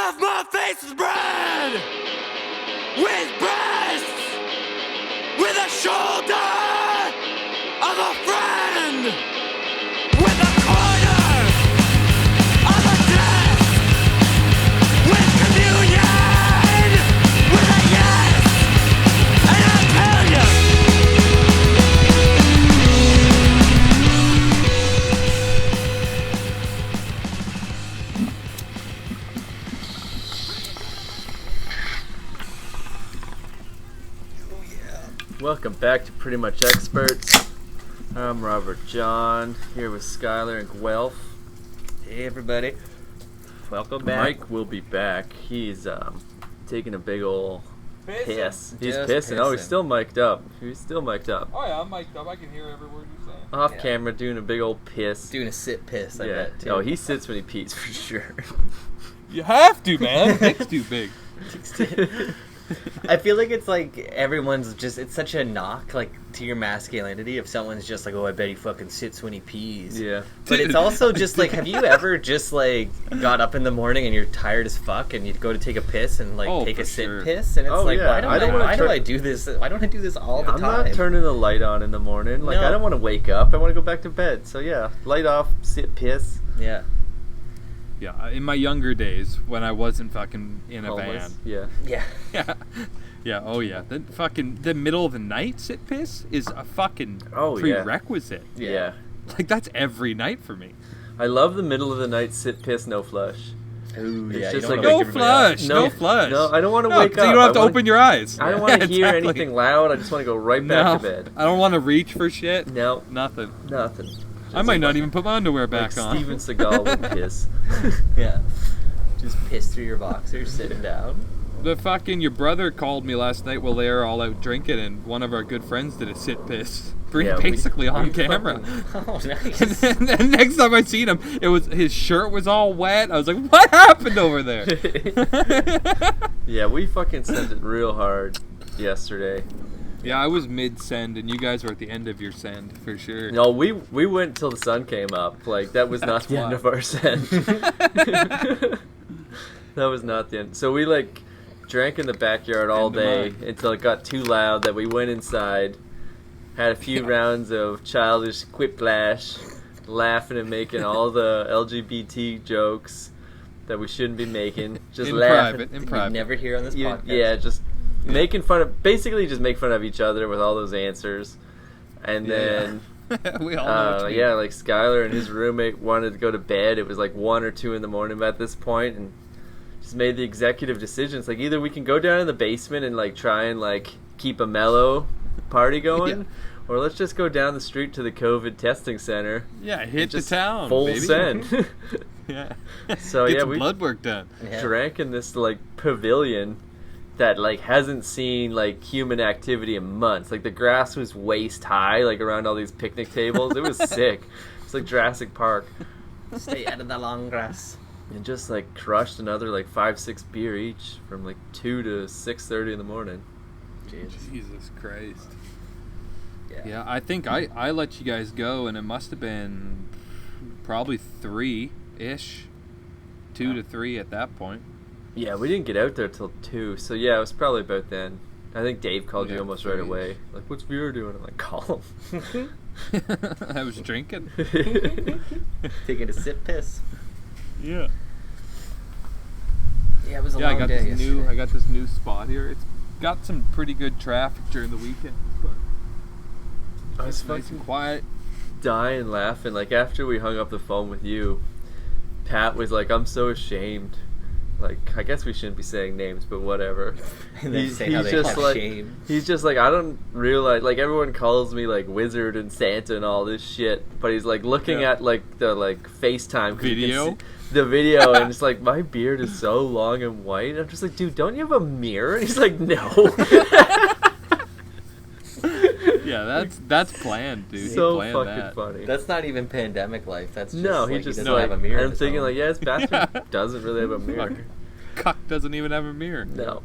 of my face is red, with breasts, with a shoulder of a friend, with a corner of a desk, with communion, with a yes, and I'll tell you. Welcome back to Pretty Much Experts. I'm Robert John, here with Skyler and Guelph. Hey everybody, welcome back. Mike will be back. He's taking a big ol' piss. He's Just pissing. Oh, he's pissing. still mic'd up. He's still mic'd up. Oh yeah, I'm mic'd up. I can hear every word you're saying. Off Yeah. camera, doing a big ol' piss. Doing a sit piss, I yeah. bet too. Oh, he sits when he pees for sure. You have to, man. It's too big. I feel like it's like everyone's just, it's such a knock like to your masculinity if someone's just like, oh, I bet he fucking sits when he pees. Yeah. But it's also just like, have you ever just like got up in the morning and you're tired as fuck and you go to take a piss and like take for a sit sure. piss and it's Oh, like, yeah. why do wanna I do this? Why don't I do this all the I'm time? not turning the light on in the morning. Like, No. I don't want to wake up. I want to go back to bed. So, yeah, light off, sit, piss. Yeah. Yeah, in my younger days when I wasn't fucking in a Homeless. van. Yeah. Yeah. Yeah. Yeah, oh yeah. The middle of the night sit piss is a fucking Oh, yeah. prerequisite. Yeah. Like that's every night for me. I love the middle of the night sit, piss, no flush. Ooh, It's yeah. just you like don't wanna No wake everybody up. flush. No flush. No, I don't want to No, wake 'cause up. you don't have to I wanna- open your eyes. I don't want to Yeah, hear exactly. anything loud. I just want to go right back to bed. I don't want to reach for shit. No, Nothing. nothing. I might not even put my underwear Like back on. Steven Seagal would piss. Yeah. Just piss through your boxers sitting down. The fucking your brother called me last night while they were all out drinking, and one of our good friends did a sit piss, Yeah, basically on we camera. Oh, And nice. then next time I seen him, it was his shirt was all wet. I was like, "What happened over there?" Yeah, we fucking sent it real hard yesterday. Yeah, I was mid send, and you guys were at the end of your send for sure. No, we went till the sun came up. Like, that was not That's the end why. of our send. That was not the end. So we, like, drank in the backyard all End of day mine. until it got too loud that we went inside, had a few rounds of childish quiplash, laughing and making all the LGBT jokes that we shouldn't be making. Just in laughing. private, in You private. never hear on this You- podcast. yeah, just making fun of, basically just make fun of each other with all those answers. And then, We all know what you mean. yeah, like Skyler and his roommate wanted to go to bed. It was like 1 or 2 in the morning at this point, and just made the executive decision. It's like, either we can go down in the basement and like try and like keep a mellow party going, Yeah. or let's just go down the street to the COVID testing center. Yeah, hit the Just town, full baby. send. Yeah. So, Get yeah, some we- blood work done. Yeah. Drank in this like pavilion that like hasn't seen like human activity in months. Like, the grass was waist high, like around all these picnic tables. It was sick. It's like Jurassic Park. Stay out of the long grass. And just like crushed another like 5-6 beer each from like 2 to 6:30 in the morning. Jeez. Jesus Christ. Yeah. Yeah, I think I let you guys go, and it must have been probably 3-ish. 2 to 3 at that point. Yeah, we didn't get out there till 2, so yeah, it was probably about then. I think Dave called you Yeah, almost right 3-ish. away. Like, what's Vera doing? I'm like, call him. I was drinking. Taking a sip piss. Yeah. Yeah, it was a Yeah, long I got day this new. yesterday. I got this new spot here. It's got some pretty good traffic during the weekend, but I was it's nice fucking and quiet. dying laughing. Like, after we hung up the phone with you, Pat was like, I'm so ashamed. Like, I guess we shouldn't be saying names, but whatever. And then say how they have like, shame. he's just like, I don't realize, like, everyone calls me like Wizard and Santa and all this shit, but he's like looking Yeah. at like the like FaceTime 'cause you can Video? see the video, and it's like, my beard is so long and white. I'm just like, dude, don't you have a mirror? And he's like, no. Yeah, that's planned, dude. So he planned fucking that. funny. That's not even pandemic life. That's just No, like, he just doesn't like, have a mirror. in I'm his thinking home. like, yeah, his bathroom Yeah. doesn't really have a mirror. Cuck doesn't even have a mirror. No,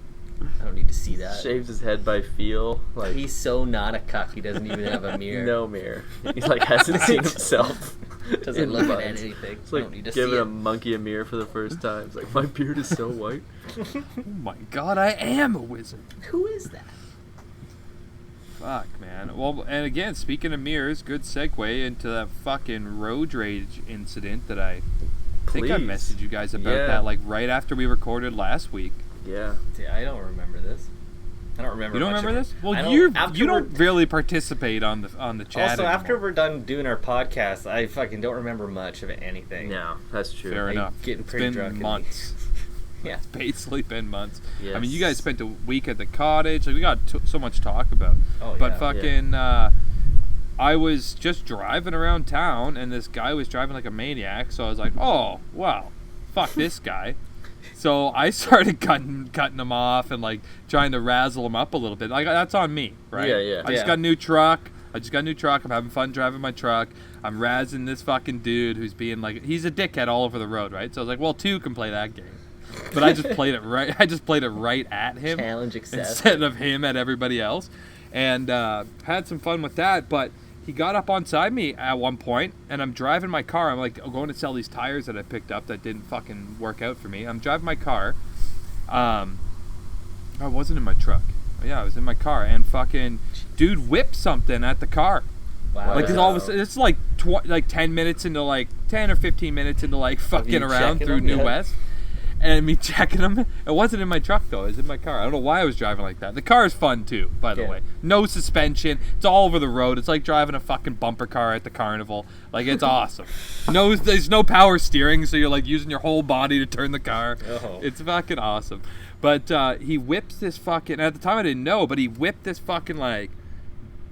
I don't need to see that. shaves his head by feel. Like, He's so not a cuck. He doesn't even have a mirror. no mirror. He like hasn't seen himself. Doesn't look at anything. It's I like don't need to giving see a it. monkey a mirror for the first time. It's like, my beard is so white. Oh my god, I am a wizard. Who is that? Fuck, man. Well, and again, speaking of mirrors, good segue into that fucking road rage incident that I think I Please. messaged you guys about Yeah. that, like, right after we recorded last week. Yeah. Yeah, I don't remember this. I don't remember. You don't much remember of this? it. Well, I you don't really participate on the chat Also, after anymore. we're done doing our podcast, I fucking don't remember much of anything. No, that's true. Fair I'm enough. getting It's pretty been drunk. months. Yeah. It's basically been months. Yes. I mean, you guys spent a week at the cottage. Like, we got so much to talk about. Oh, But yeah. fucking, I was just driving around town, and this guy was driving like a maniac. So I was like, oh, wow, fuck this guy. So I started cutting him off and like trying to razzle him up a little bit. Like, that's on me, right? Yeah, yeah. I just Yeah. got a new truck. I'm having fun driving my truck. I'm razzing this fucking dude who's being like, he's a dickhead all over the road, right? So I was like, well, two can play that game. But I just played it right. I just played it right at him Challenge accepted. instead of him at everybody else, and had some fun with that. But he got up onside me at one point, and I'm driving my car. I'm like going to sell these tires that I picked up that didn't fucking work out for me. I'm driving my car. I wasn't in my truck. Yeah, I was in my car, and fucking dude whipped something at the car. Wow. Like it's all of a sudden, it's like 10 minutes into like 10 or 15 minutes into like fucking you around checking through them? New Yeah. West. And me checking them. It wasn't in my truck though. It was in my car. I don't know why I was driving like that. The car is fun too, by the Yeah. way. No suspension. It's all over the road. It's like driving a fucking bumper car at the carnival. Like, it's awesome. There's no power steering, so you're like using your whole body to turn the car. Oh. It's fucking awesome. But he whips this fucking. At the time I didn't know, but he whipped this fucking like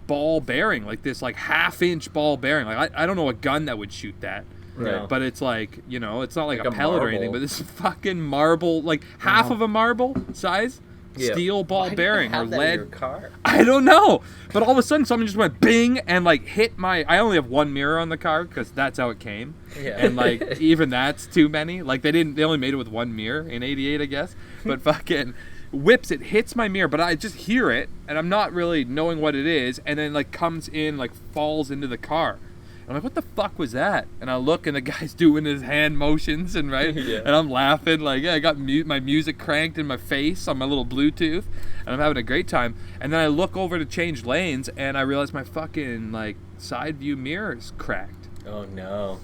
ball bearing, like this like half-inch ball bearing. Like I don't know a gun that would shoot that. Right. But it's like, it's not like Like a a pellet or anything, marble. but this fucking marble, like half of a marble size Yeah. steel ball Why do you bearing or have that in lead. your car? I don't know. But all of a sudden something just went bing and like hit my. I only have one mirror on the car because that's how it came. Yeah. And like even that's too many. Like they only made it with one mirror in '88, I guess. But fucking whips it, hits my mirror, but I just hear it and I'm not really knowing what it is, and then like comes in, like falls into the car. I'm like, what the fuck was that? And I look, and the guy's doing his hand motions, and Yeah. and I'm laughing. Like, yeah, I got my music cranked in my face on my little Bluetooth, and I'm having a great time. And then I look over to change lanes, and I realize my fucking, like, side view mirror is cracked. Oh no.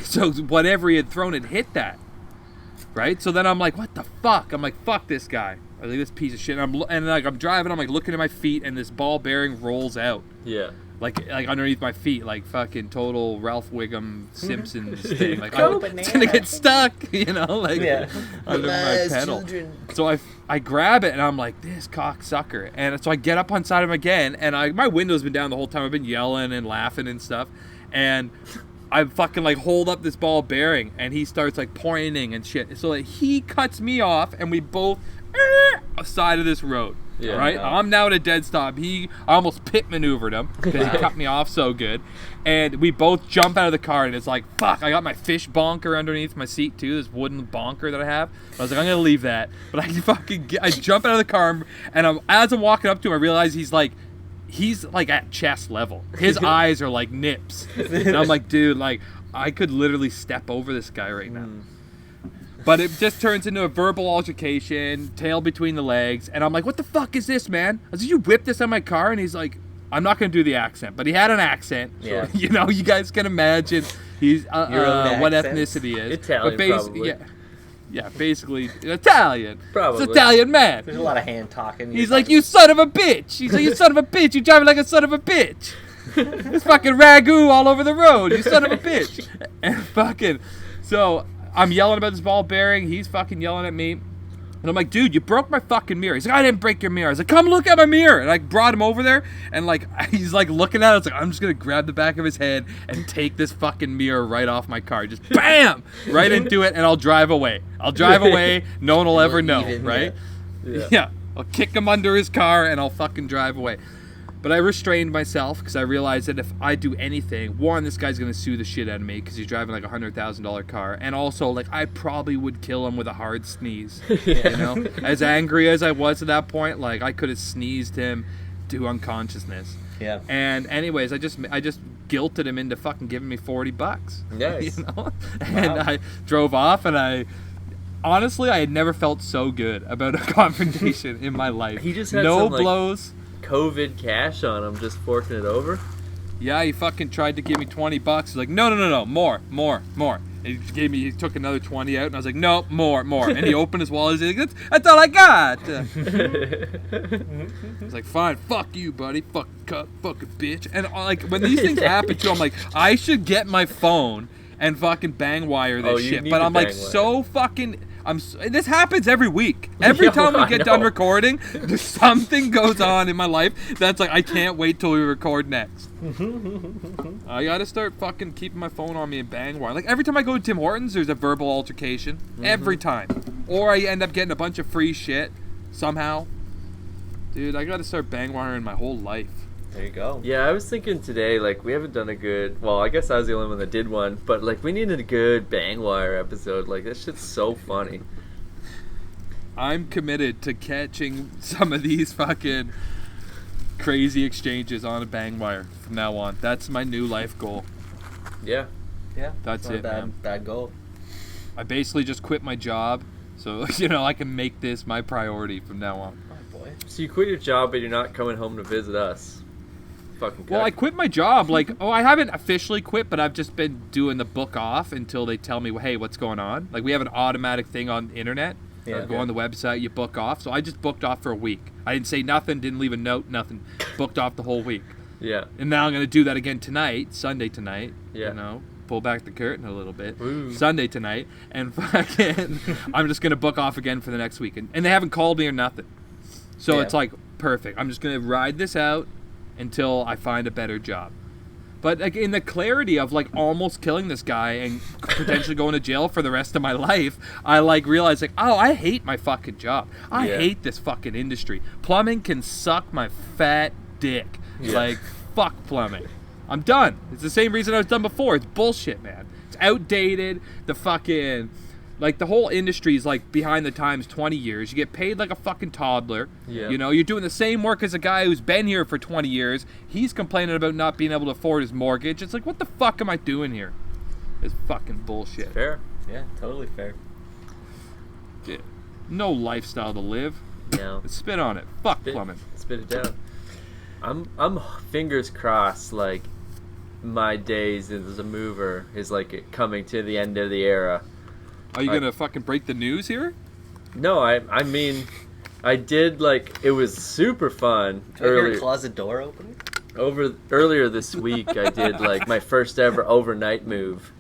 So whatever he had thrown had hit that, right? So then I'm like, what the fuck? I'm like, fuck this guy. I like, this piece of shit. And I'm driving, I'm like looking at my feet, and this ball bearing rolls out. Yeah. Like underneath my feet, like fucking total Ralph Wiggum Simpsons thing. Like, Go it's gonna get stuck, like Yeah. under my Lies, pedal. children. So I grab it and I'm like, this cocksucker. And so I get up on side of him again, and my window's been down the whole time. I've been yelling and laughing and stuff, and I fucking like hold up this ball bearing, and he starts like pointing and shit. So like, he cuts me off, and we both side of this road. Yeah. Right? Wow. I'm now at a dead stop. I almost pit maneuvered him because he cut me off so good. And we both jump out of the car, and it's like, fuck, I got my fish bonker underneath my seat too, this wooden bonker that I have. I was like, I'm going to leave that. But I jump out of the car, and as I'm walking up to him, I realize he's like at chest level. His eyes are like nips. And I'm like, dude, like, I could literally step over this guy right now. But it just turns into a verbal altercation, tail between the legs, and I'm like, what the fuck is this, man? I was like, you whipped this on my car? And he's like, I'm not going to do the accent, but he had an accent. Yeah. You guys can imagine he's Your own what accents? ethnicity is. Italian, but probably. Yeah, basically Italian. Probably. It's Italian man. There's a lot of hand talking. He's like, you son of a bitch. He's like, you son of a bitch. You driving like a son of a bitch. There's fucking ragu all over the road. You son of a bitch. And fucking, so I'm yelling about this ball bearing. He's fucking yelling at me. And I'm like, dude, you broke my fucking mirror. He's like, I didn't break your mirror. I was like, come look at my mirror. And I brought him over there, and like, he's like looking at it. I was like, I'm just going to grab the back of his head and take this fucking mirror right off my car. Just bam! Right into it, and I'll drive away. No one will ever know, Even, right? Yeah. Yeah. I'll kick him under his car, and I'll fucking drive away. But I restrained myself because I realized that if I do anything, one, this guy's going to sue the shit out of me because he's driving like a $100,000 car. And also, like, I probably would kill him with a hard sneeze. You know? As angry as I was at that point, like, I could have sneezed him to unconsciousness. Yeah. And anyways, I just guilted him into fucking giving me $40. Nice. You know? And I drove off, and I had never felt so good about a confrontation in my life. He just had no some, like, blows. COVID cash on him, just forking it over. Yeah, he fucking tried to give me $20. He's like, no, more. And he took another 20 out, and I was like, no, more. And he opened his wallet. He's like, that's all I got. He's like, fine, fuck you, buddy, fuck cuck, fucking bitch. And like when these things happen to him, I'm like, I should get my phone and fucking bang wire this shit. But I'm like so fucking. This happens every week. Every time we get done recording, there's something goes on in my life that's like, I can't wait till we record next. I gotta start fucking keeping my phone on me and bang wire. Like every time I go to Tim Hortons, there's a verbal altercation. Every time. Or I end up getting a bunch of free shit somehow. Dude, I gotta start bang wiring my whole life. There you go. Yeah, I was thinking today, like, we haven't done a good, well, I guess I was the only one that did one, but, like, we needed a good bang wire episode. Like, that shit's so funny. I'm committed to catching some of these fucking crazy exchanges on a bang wire from now on. That's my new life goal. Yeah. Yeah. That's it, man. Bad goal. I basically just quit my job, so, you know, I can make this my priority from now on. Oh, boy. So you quit your job, but you're not coming home to visit us. Fucking Well, I quit my job. Like, I haven't officially quit, but I've just been doing the book off until they tell me, hey, what's going on? Like, we have an automatic thing on the internet. Yeah. Go on the website, you book off. So I just booked off for a week. I didn't say nothing, didn't leave a note, nothing. Booked off the whole week. Yeah. And now I'm going to do that again tonight, Sunday tonight. Yeah. You know, pull back the curtain a little bit. Ooh. Sunday tonight. And fucking, I'm just going to book off again for the next week. And they haven't called me or nothing. So it's like, perfect. I'm just going to ride this out until I find a better job. But like in the clarity of like almost killing this guy and potentially going to jail for the rest of my life, I like realized like, oh, I hate my fucking job. I hate this fucking industry. Plumbing can suck my fat dick. Like, fuck plumbing. I'm done. It's the same reason I was done before. It's bullshit, man. It's outdated. The fucking... Like, the whole industry is, like, behind the times 20 years. You get paid like a fucking toddler. Yeah. You know, you're doing the same work as a guy who's been here for 20 years. He's complaining about not being able to afford his mortgage. It's like, what the fuck am I doing here? It's fucking bullshit. Fair. Yeah, totally fair. Yeah. No lifestyle to live. No. Spit on it. Fuck plumbing. Spit it down. I'm fingers crossed, like, my days as a mover is, like, coming to the end of the era. Are you gonna fucking break the news here? No, I mean, I did, like, it was super fun. Do I hear a closet door opening? Earlier this week, I did, like, my first ever overnight move.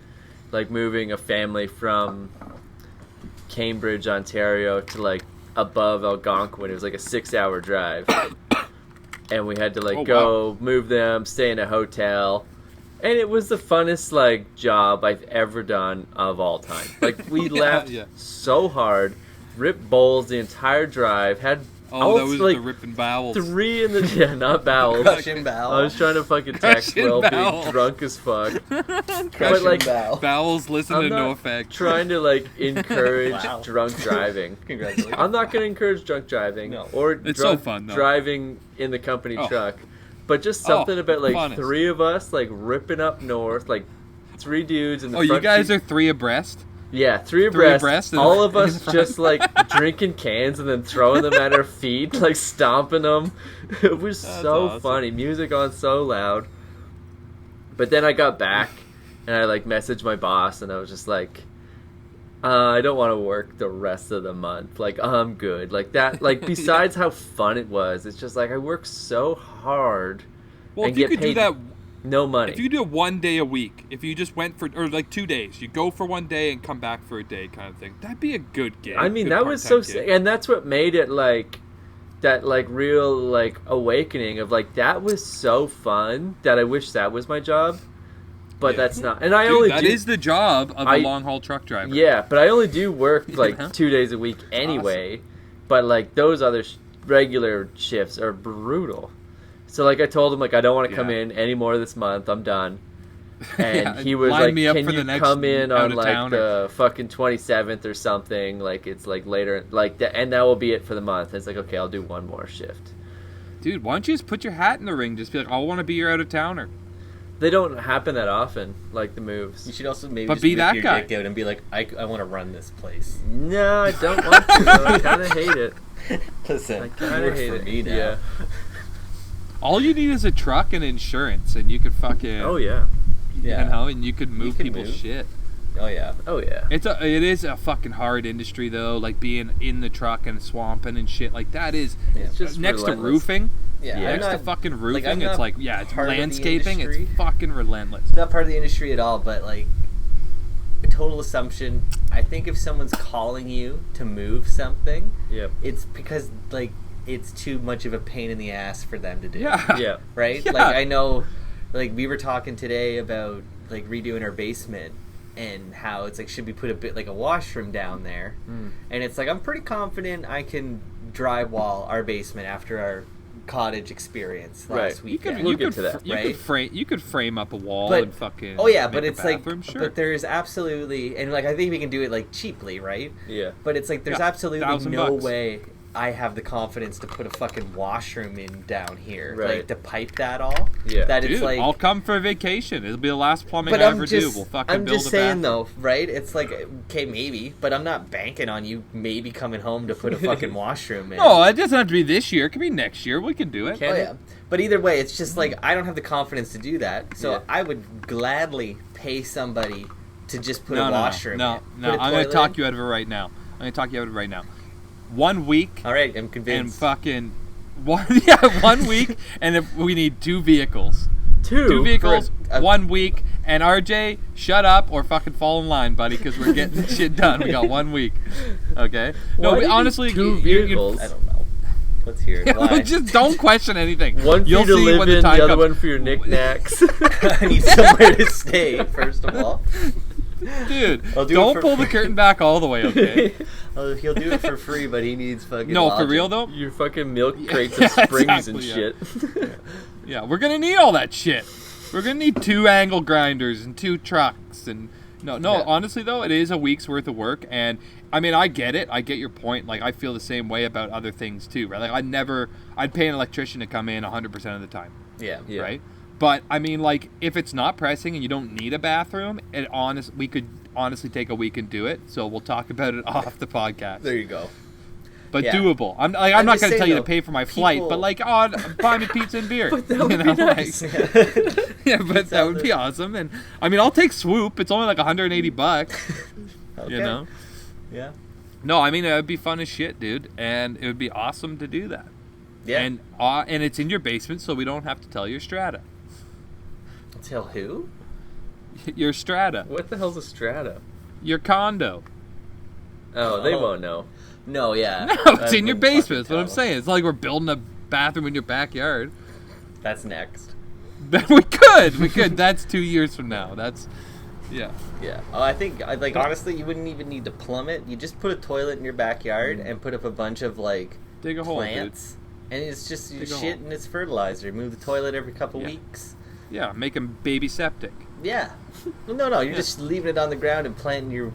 Like, moving a family from Cambridge, Ontario to, like, above Algonquin. It was, like, a 6-hour drive. And we had to, like, move them, stay in a hotel. And it was the funnest, like, job I've ever done of all time. Like, we laughed so hard, ripped bowls the entire drive, had... Oh, that was like, the ripping bowels. 3 in the... Yeah, not bowels. Crushing bowels. I was trying to fucking text Will being drunk as fuck. But, like, bowels listen to no effect. Trying to, like, encourage drunk driving. Congratulations. I'm not going to encourage drunk driving. No. Or it's drunk so fun, though. Driving in the company truck. But just something about, like, funnest. 3 of us, like, ripping up north, like, 3 dudes in the front you guys seat. are 3 abreast? Yeah, 3 abreast. All of us just, like, drinking cans and then throwing them at our feet, like, stomping them. It was so awesome. funny. Music on so loud. But then I got back, and I, like, messaged my boss, and I was just like, I don't want to work the rest of the month. Like, I'm good. Like, that, like, besides how fun it was, it's just, like, I work so hard well, and if you get could paid do that, no money. if you do it 1 day a week, if you just went for, or like 2 days, you go for 1 day and come back for a day kind of thing, that'd be a good gig. I mean, good that was so part-time gig. and that's what made it, like, that, like, real, like, awakening of, like, that was so fun that I wish that was my job. But that's not. And I only that do... is the job of a long-haul truck driver. Yeah, but I only do work, like, 2 days a week anyway. Awesome. But, like, those other regular shifts are brutal. So, like, I told him, like, I don't want to come in anymore this month. I'm done. And he was like, can you come in on, like, the fucking 27th or something? Like, it's, like, later. Like, and that will be it for the month. It's like, okay, I'll do one more shift. Dude, why don't you just put your hat in the ring? Just be like, I want to be your out-of-towner. They don't happen that often, like the moves. You should also maybe But just be whip that your guy. dick out and be like, I want to run this place. No, I don't want to. Though. I kind of hate it. Listen, I it kind of works hate for it. me now. Yeah. All you need is a truck and insurance, and you could fucking. Oh yeah. Yeah. You know, and you could move can people's move. shit. Oh yeah. Oh yeah. It is a fucking hard industry though, like being in the truck and swamping and shit. Like that is It's just next relentless. to roofing. Yeah. Yeah. I'm Next to not, fucking I'm roofing, not it's like it's part of the landscaping. It's industry. fucking relentless. not part of the industry at all, but like a total assumption. I think if someone's calling you to move something, Yep. it's because like it's too much of a pain in the ass for them to do. Yeah. Yeah. Right? Yeah. Like I know, like we were talking today about like redoing our basement and how it's like should we put a bit like a washroom down there, and it's like I'm pretty confident I can drywall our basement after our cottage experience last Right. weekend. We'll get to that. You could frame up a wall But- and fucking. Oh yeah, make but a it's like, bathroom, sure. but there is absolutely, and like I think we can do it like cheaply, right? Yeah. But it's like there's Yeah, absolutely $1,000. way I have the confidence to put a fucking washroom in down here, Right. like to pipe that all. Yeah. That Dude, it's like. I'll come for a vacation. It'll be the last plumbing But I I'm ever just, do. We'll fucking I'm build just a saying bathroom. though, right? It's like okay, maybe, but I'm not banking on you maybe coming home to put a fucking washroom in. No, it doesn't have to be this year. It could be next year. We can do it. Can- Oh yeah, but either way, it's just like I don't have the confidence to do that, so Yeah. I would gladly pay somebody to just put No, a no, washroom. no, in. no. Put a I'm gonna toilet talk in. you out of it right now. 1 week All right, I'm and convinced. fucking 1 week, and if we need 2 vehicles. Two 2 vehicles, for a- 1 week, and RJ, shut up or fucking fall in line, buddy, because we're getting this shit done. We got 1 week, okay? No, Why but do you need honestly, 2 you- vehicles? I don't know. Let's hear it. Why? just don't question anything. One for You'll you to see live when in, the the time other comes. one for your knickknacks. I need somewhere to stay, first of all. Dude, I'll do it don't for pull the free. curtain back all the way, okay? He'll do it for free, but he needs fucking No, for lodging. real though. Your fucking milk crates Yeah, of springs exactly, and yeah. shit. Yeah, we're gonna need all that shit. We're gonna need 2 angle grinders and 2 trucks and no. Yeah. Honestly though, it is a week's worth of work, and I mean I get it. I get your point. Like I feel the same way about other things too, right? Like I'd pay an electrician to come in 100% of the time, Yeah. Yeah. right? But I mean, like if it's not pressing and you don't need a bathroom, we could honestly take a week and do it. So we'll talk about it off the podcast. There you go. But Yeah. doable. I'm not just gonna saying, tell you to though, pay for my flight, people- but like, buy me pizza and beer. But that would be nice. Yeah, but that would be awesome. And I mean, I'll take Swoop. It's only like $180. Okay. You know? Yeah. No, I mean it would be fun as shit, dude, and it would be awesome to do that. Yeah. And it's in your basement, so we don't have to tell your strata. Tell who? Your strata, What the hell's a strata? your condo. Oh, they Oh. won't know. No, yeah. No, it's I in your wouldn't basement. fucking That's what I'm tell. saying. It's not like we're building a bathroom in your backyard. That's next. We could. That's 2 years from now. That's, yeah. Yeah. Oh, I think, like, honestly, you wouldn't even need to plumb it. You just put a toilet in your backyard and put up a bunch of, like, Dig a hole, dude. plants. And it's just your Dig a shit hole. and it's fertilizer. Move the toilet every couple Yeah. weeks. Yeah, make them baby septic. Yeah. No, you're Yeah. just leaving it on the ground and planting your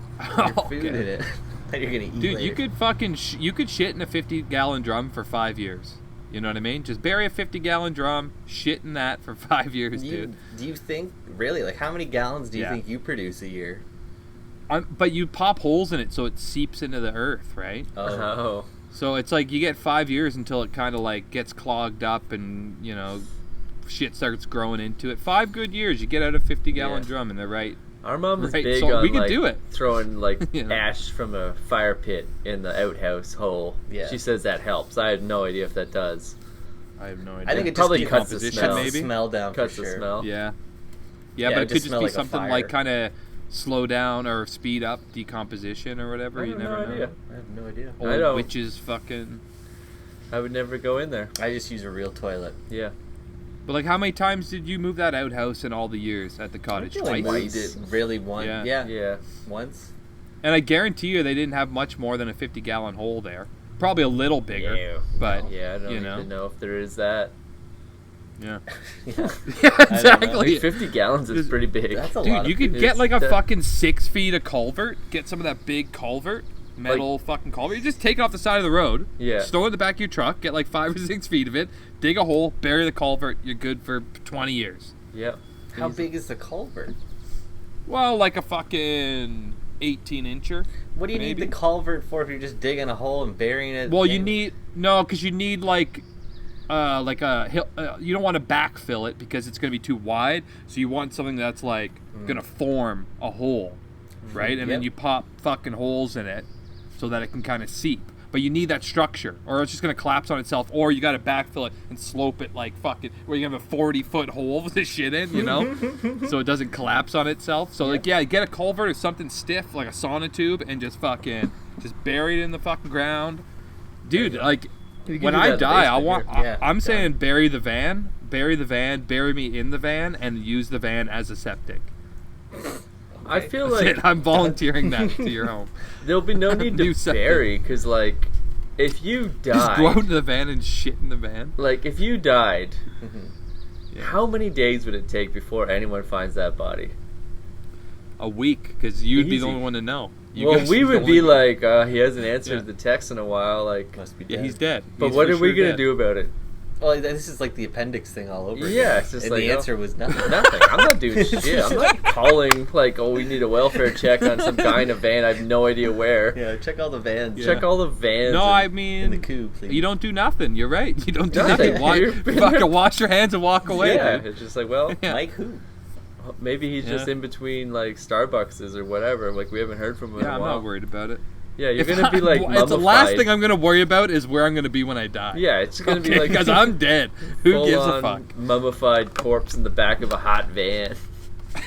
food in Okay. it that you're gonna eat Dude, later. you could fucking you could shit in a 50-gallon drum for 5 years. You know what I mean? Just bury a 50-gallon drum, shit in that for 5 years, dude. Do you think really like how many gallons do you Yeah. think you produce a year? But you pop holes in it so it seeps into the earth, right? Oh. So it's like you get 5 years until it kind of like gets clogged up and, you know, shit starts growing into it. 5 good years, you get out a 50-gallon Yeah. drum and they're right. Our mom is Right, big so on we could like do it. throwing like You know? ash from a fire pit in the outhouse hole. Yeah. She says that helps. I have no idea if that does. I have no idea. I think it probably just cuts the decomposition, smell. maybe. smell down Cuts for the sure. smell. Yeah. Yeah, Yeah, but it it could just just smell be like a something fire. like kind of slow down or speed up decomposition or whatever. I You have never no know. idea. I have no idea. I Old don't. witches fucking. I would never go in there. I just use a real toilet. Yeah. But like, how many times did you move that outhouse in all the years at the cottage? I feel like Twice. we did really one. Yeah. Yeah. Yeah. Once. And I guarantee you, they didn't have much more than a 50-gallon hole there. Probably a little bigger, Yeah. but Yeah, I don't you even know. know if there is that. Yeah. Yeah. Yeah, know. I exactly. mean, 50 gallons is pretty big. That's a lot Dude, of you could It's get like a the- fucking 6 feet of culvert. Get some of that big culvert, metal fucking culvert. You just take it off the side of the road. Yeah. Store it in the back of your truck. Get like 5 or 6 feet of it. Dig a hole. Bury the culvert. You're good for 20 years. Yep. How big is the culvert? Well, like a fucking 18-incher. What do you need the culvert for if you're just digging a hole and burying it? Well, you need because you need like a hill. You don't want to backfill it because it's going to be too wide. So you want something that's like going to form a hole, right? And then you pop fucking holes in it so that it can kind of seep. But you need that structure, or it's just going to collapse on itself, or you got to backfill it and slope it like fucking, where you have a 40-foot hole with this shit in, you know? So it doesn't collapse on itself. So, like, get a culvert or something stiff, like a sonotube, and just bury it in the fucking ground. Dude, like, when I die, I'm saying bury the van, bury me in the van, and use the van as a septic. I feel like I'm volunteering that to your home. There'll be no need to bury, because, like, if you died... Just go out into the van and shit in the van? Like, if you died, how many days would it take before anyone finds that body? A week, because you'd be the only one to know. We would be like, he hasn't answered the text in a while, like... Must be dead. Yeah, he's dead. But what are we going to do about it? Well, this is like the appendix thing all over again. Yeah, it's just and like... the answer was nothing. Nothing. I'm not doing shit. I'm not calling, like, we need a welfare check on some guy in a van. I have no idea where. Yeah, check all the vans. Yeah. Check all the vans. No, I mean... In the coup, please. You don't do nothing. You're right. You don't do nothing. Fucking wash your hands and walk away, Yeah, dude. it's just like, well... Mike who? Maybe he's just in between, like, Starbuckses or whatever. Like, we haven't heard from him in a while. I'm not worried about it. Yeah, you're going to be, like, mummified. It's the last thing I'm going to worry about is where I'm going to be when I die. Yeah, it's going to be, like... Because I'm dead. Who gives a fuck? Mummified corpse in the back of a hot van.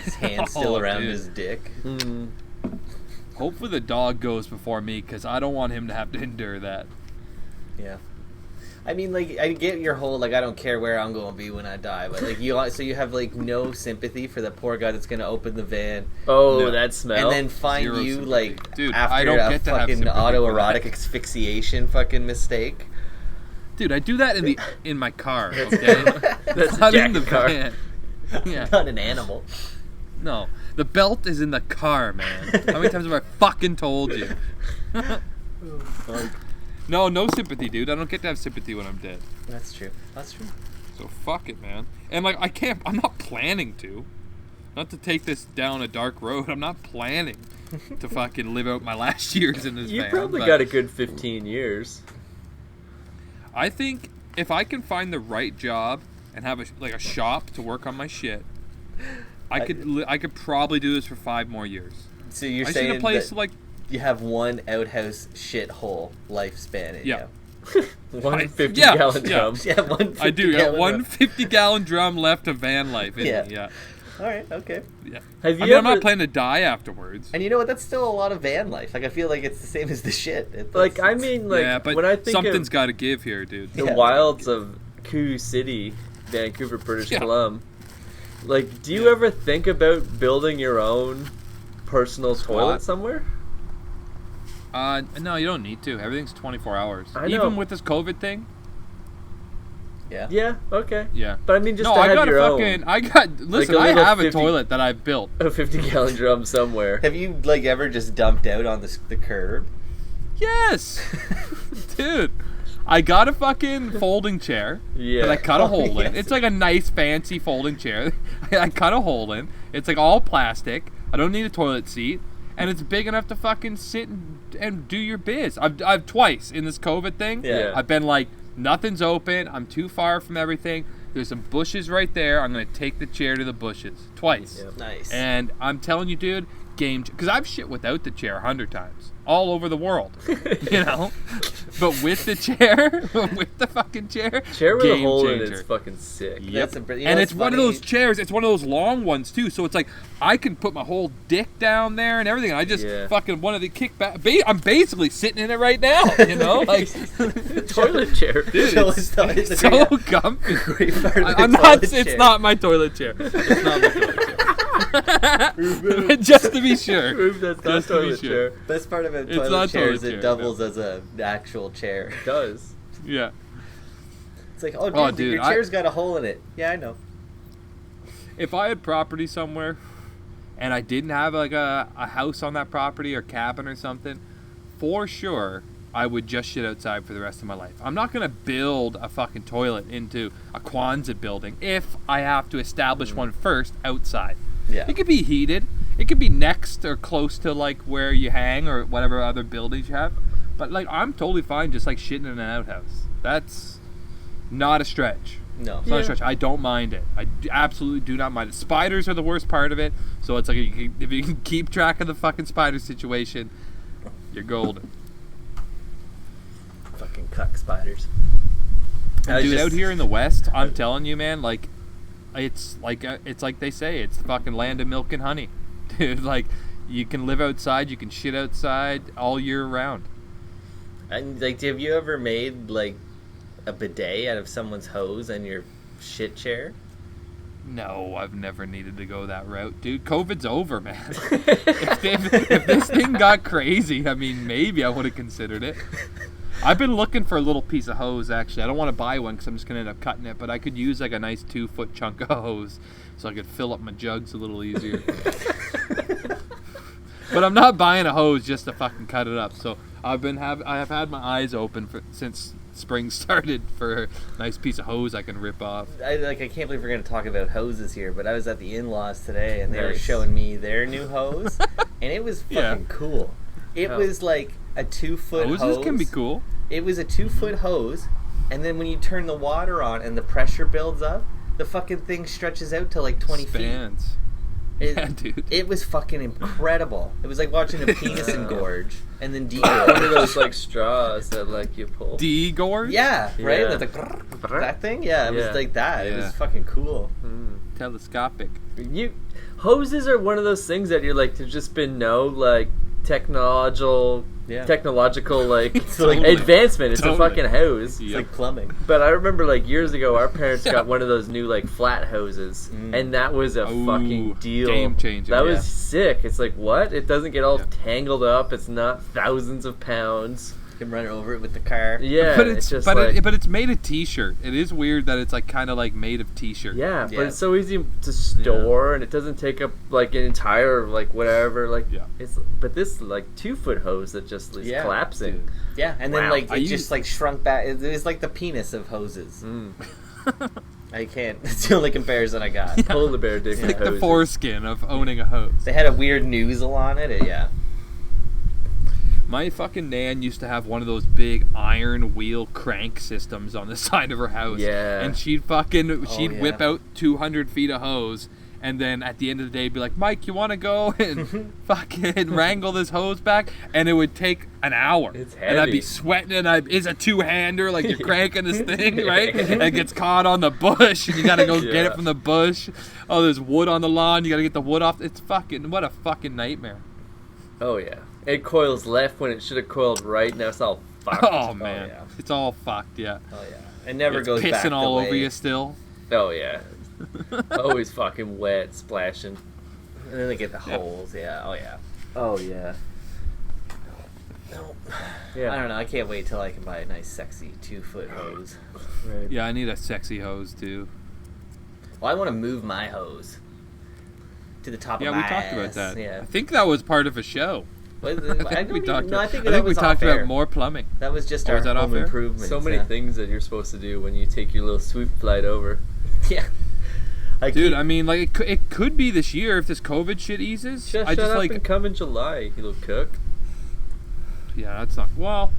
His hand still around his dick. Hopefully the dog goes before me, because I don't want him to have to endure that. Yeah. I mean, like, I get your whole, like, I don't care where I'm going to be when I die, but, like, you have, like, no sympathy for the poor guy that's going to open the van. Oh, that smell. And then find Zero you, sympathy. like, Dude, after I don't a get to have fucking sympathy autoerotic for that. asphyxiation fucking mistake. Dude, I do that in my car, okay? That's Not a in the car. van. Yeah. Not an animal. No. The belt is in the car, man. How many times have I fucking told you? No sympathy, dude. I don't get to have sympathy when I'm dead. That's true. So fuck it, man. And like I'm not planning to. Not to take this down a dark road. I'm not planning to fucking live out my last years in this van. You probably got a good 15 years. I think if I can find the right job and have a shop to work on my shit, I could probably do this for 5 more years. So you're I saying need a place that to, like, you have one outhouse shithole lifespan in Yeah. you. One 50-gallon drum. Yeah, one 50 I do. gallon One drum. 50-gallon drum left of van life in me. Yeah. All right, okay. Yeah. Have you I'm not planning to die afterwards. And you know what? That's still a lot of van life. Like, I feel like it's the same as the shit. Yeah, but when I think something's of got to give here, dude. the wilds of Coo City, Vancouver, British Columbia, like, do you ever think about building your own personal toilet somewhere? No, you don't need to. Everything's 24 hours. I know. Even with this COVID thing. Yeah. Yeah, okay. Yeah. But I mean, just No, to I have got your a own. fucking. Listen, Like a I little have a 50 toilet that I've built. A 50-gallon drum somewhere. Have you, like, ever just dumped out on the curb? Yes, dude. I got a fucking folding chair that I cut a hole in. It's like a nice, fancy folding chair. I cut a hole in. It's like all plastic. I don't need a toilet seat, and it's big enough to fucking sit and do your biz. I've twice in this COVID thing. Yeah. I've been like, nothing's open. I'm too far from everything. There's some bushes right there. I'm gonna take the chair to the bushes twice. Yep. Nice. And I'm telling you, dude, because I've shit without the chair 100 times. All over the world, you know? But with the chair, with the fucking chair, Chair with a game hole in changer. it's fucking sick. Yep. You know And what's it's one of funny? those chairs, it's one of those long ones too, so it's like, I can put my whole dick down there and everything. I just fucking one of the kickback. I'm basically sitting in it right now, you know? Like, Toilet chair. dude, So it's it's so comfy. great part of the I'm not, toilet it's chair. not my toilet chair. It's not my toilet chair. Just to be sure. Proof that's not Just to be toilet sure. chair. Best part of a It's toilet not chair is toilet it chair, doubles as an actual chair. It does. Yeah. It's like, oh, dude, Oh, dude, your chair's got a hole in it. Yeah, I know. If I had property somewhere and I didn't have like a house on that property or cabin or something, for sure I would just shit outside for the rest of my life. I'm not going to build a fucking toilet into a Quonset building if I have to establish one first outside. Yeah. It could be heated. It could be next or close to like where you hang or whatever other buildings you have. But like I'm totally fine just like shitting in an outhouse. That's not a stretch. No. It's not a stretch. I don't mind it. I absolutely do not mind it. Spiders are the worst part of it. So it's like if you can keep track of the fucking spider situation, you're golden. Fucking cuck spiders. And dude, out here in the West, I'm telling you, man, like it's like they say, it's the fucking land of milk and honey, dude. Like you can live outside, you can shit outside all year round. And like, have you ever made like a bidet out of someone's hose and your shit chair? No, I've never needed to go that route, dude. COVID's over, man. if this thing got crazy, I mean, maybe I would have considered it. I've been looking for a little piece of hose, actually. I don't want to buy one because I'm just going to end up cutting it, but I could use like a nice 2-foot chunk of hose so I could fill up my jugs a little easier. But I'm not buying a hose just to fucking cut it up. So I have had my eyes open since spring started for a nice piece of hose I can rip off. I can't believe we're going to talk about hoses here, but I was at the in-laws today and they were showing me their new hose, and it was fucking cool. It was like a 2-foot hose. Hoses can be cool. It was a 2-foot hose, and then when you turn the water on and the pressure builds up, the fucking thing stretches out to like 20 Spans. feet. Yeah, dude. It was fucking incredible. It was like watching a penis engorge and then One degorge. of those like straws that like you pull. Degorge? Yeah, right? Yeah. That's like that thing? Yeah, it was Yeah. like that. It Yeah. was fucking cool. Telescopic. Hoses are one of those things that you're like, there's just been no like technological like Totally. advancement. It's Totally. a fucking hose. It's like plumbing. But I remember like years ago, our parents got one of those new like flat hoses, and that was a Ooh, fucking deal. game changer. That Yeah. was sick. It's like, what? It doesn't get all tangled up. It's not thousands of pounds. You can run over it with the car. Yeah, but it's just but like, it's made of t-shirt. It is weird that it's like kind of like made of t-shirt. yeah, Yeah. but it's so easy to store, and it doesn't take up like an entire like whatever. Like, Yeah. but this like 2-foot hose that just is Yeah, collapsing. dude. Yeah, and then Wow. like I it use- just like shrunk back. It was like the penis of hoses. Mm. I can't. It's the only comparison I got. Polar bear dick Like the hoses. foreskin of owning a hose. They had a weird noozle on it. Yeah. My fucking nan used to have one of those big iron wheel crank systems on the side of her house. Yeah. And she'd yeah. whip out 200 feet of hose, and then at the end of the day be like, Mike, you want to go and fucking wrangle this hose back? And it would take an hour. It's And I'd be heavy. sweating, and it's a two-hander, like you're cranking this thing, right? And it gets caught on the bush, and you got to go get Yeah. it from the bush. Oh, there's wood on the lawn. You got to get the wood off. It's fucking, what a fucking nightmare. Oh yeah, it coils left when it should have coiled right. Now it's all fucked. Oh, man. yeah. It's all fucked, yeah. Oh yeah. It never It's goes back. pissing the all way. over you still. Oh yeah, always fucking wet, splashing. And then they get the holes. Yeah. Oh yeah. Oh yeah, No. yeah. I don't know. I can't wait till I can buy a nice, sexy 2-foot hose. Right. Yeah, I need a sexy hose too. Well, I want to move my hose to the top Yeah, of we my talked ass. about that. Yeah. I think that was part of a show. I I think we talked No, I about, think I that think we was talked off air. about more plumbing. That was just Oh, our was that off home air? improvements. So many yeah. things that you're supposed to do when you take your little swoop flight over. Yeah. Dude, I mean, like, it could be this year if this COVID shit eases. Just I shut just, up like, and come in July, you little cook. yeah, that's not, well,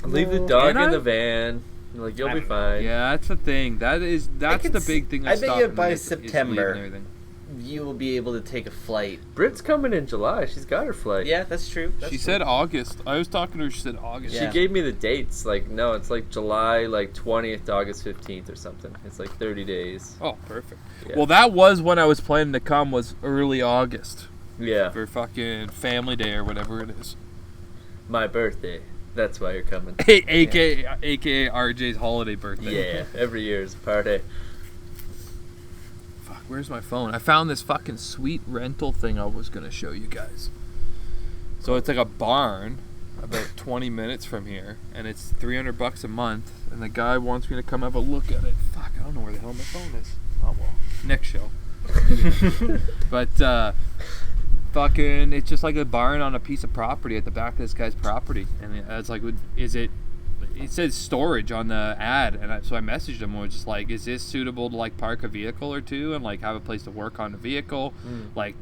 Leave the dog Can I? in the van. Like, you'll be fine. yeah, that's the thing. That's could the s- big thing I that's bet stopping you by me is September- leaving everything. You will be able to take a flight. Brit's coming in July. She's got her flight. Yeah, that's true. That's She true. said August. I was talking to her, she said August. Yeah. She gave me the dates. Like, no, it's like July, like 20th to August 15th or something. It's like 30 days. Oh, perfect. Yeah. Well, that was when I was planning to come, was early August Yeah, for fucking Family Day or whatever it is. my birthday. That's why you're coming. AKA RJ's holiday birthday. Yeah, every year is a party. Fuck, where's my phone? I found this fucking sweet rental thing I was gonna show you guys. So it's like a barn about 20 minutes from here, and it's $300 a month, and the guy wants me to come have a look at it. Fuck, I don't know where the hell my phone is. Oh well, next show. But fucking, it's just like a barn on a piece of property at the back of this guy's property, and it's like, it says storage on the ad, and so I messaged him and was just like, is this suitable to like park a vehicle or two and like have a place to work on the vehicle, like,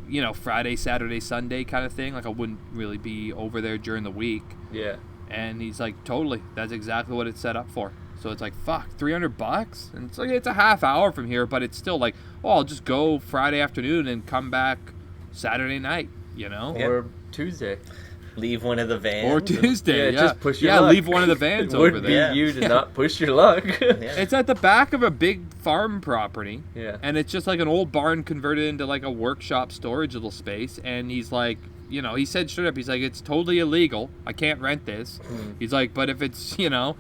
you know, Friday, Saturday, Sunday kind of thing. Like I wouldn't really be over there during the week. Yeah. And he's like, totally, that's exactly what it's set up for. So it's like, fuck, $300, and it's like, it's a half hour from here, but it's still like, oh, I'll just go Friday afternoon and come back Saturday night, you know, or Tuesday. Leave one of the vans. or Tuesday. Yeah, just push your luck. leave one of the vans It over would there. be you to not push your luck. It's at the back of a big farm property. Yeah. And it's just like an old barn converted into like a workshop storage little space. And he's like, you know, he said straight up, he's like, it's totally illegal. I can't rent this. He's like, but if it's, you know,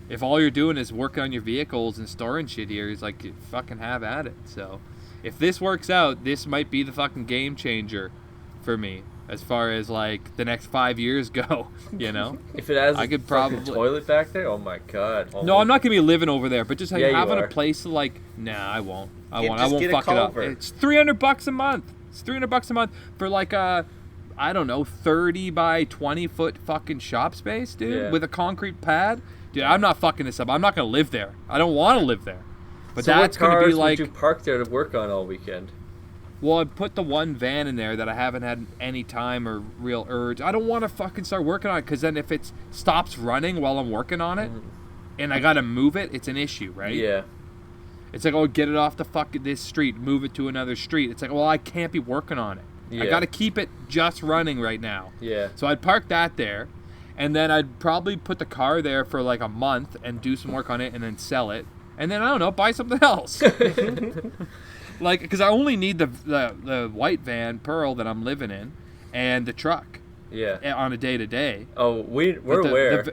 if all you're doing is working on your vehicles and storing shit here, he's like, fucking have at it. So if this works out, this might be the fucking game changer for me. As far as like the next 5 years go, you know. If it has I a could fucking probably toilet back there, oh my god. No, I'm not gonna be living over there, but just like Yeah, you having a are. place to like. Nah, I won't. I Just won't get a fuck it up. culvert. It's $300 a month. It's $300 a month for like a, I don't know, 30 by 20 foot fucking shop space, dude, Yeah. with a concrete pad. Dude, I'm not fucking this up. I'm not gonna live there. I don't want to live there. But So that's what gonna cars be like. would you park there to work on all weekend? Well, I put the one van in there that I haven't had any time or real urge. I don't want to fucking start working on it, because then if it stops running while I'm working on it, and I gotta move it, it's an issue, right? Yeah. It's like, oh, get it off the fucking this street, move it to another street. It's like, well, I can't be working on it. Yeah. I gotta keep it just running right now. Yeah. So I'd park that there, and then I'd probably put the car there for like a month and do some work on it, and then sell it, and then I don't know, buy something else. Like, because I only need the white van, Pearl, that I'm living in, and the truck Yeah. on a day-to-day. Oh, we're But aware.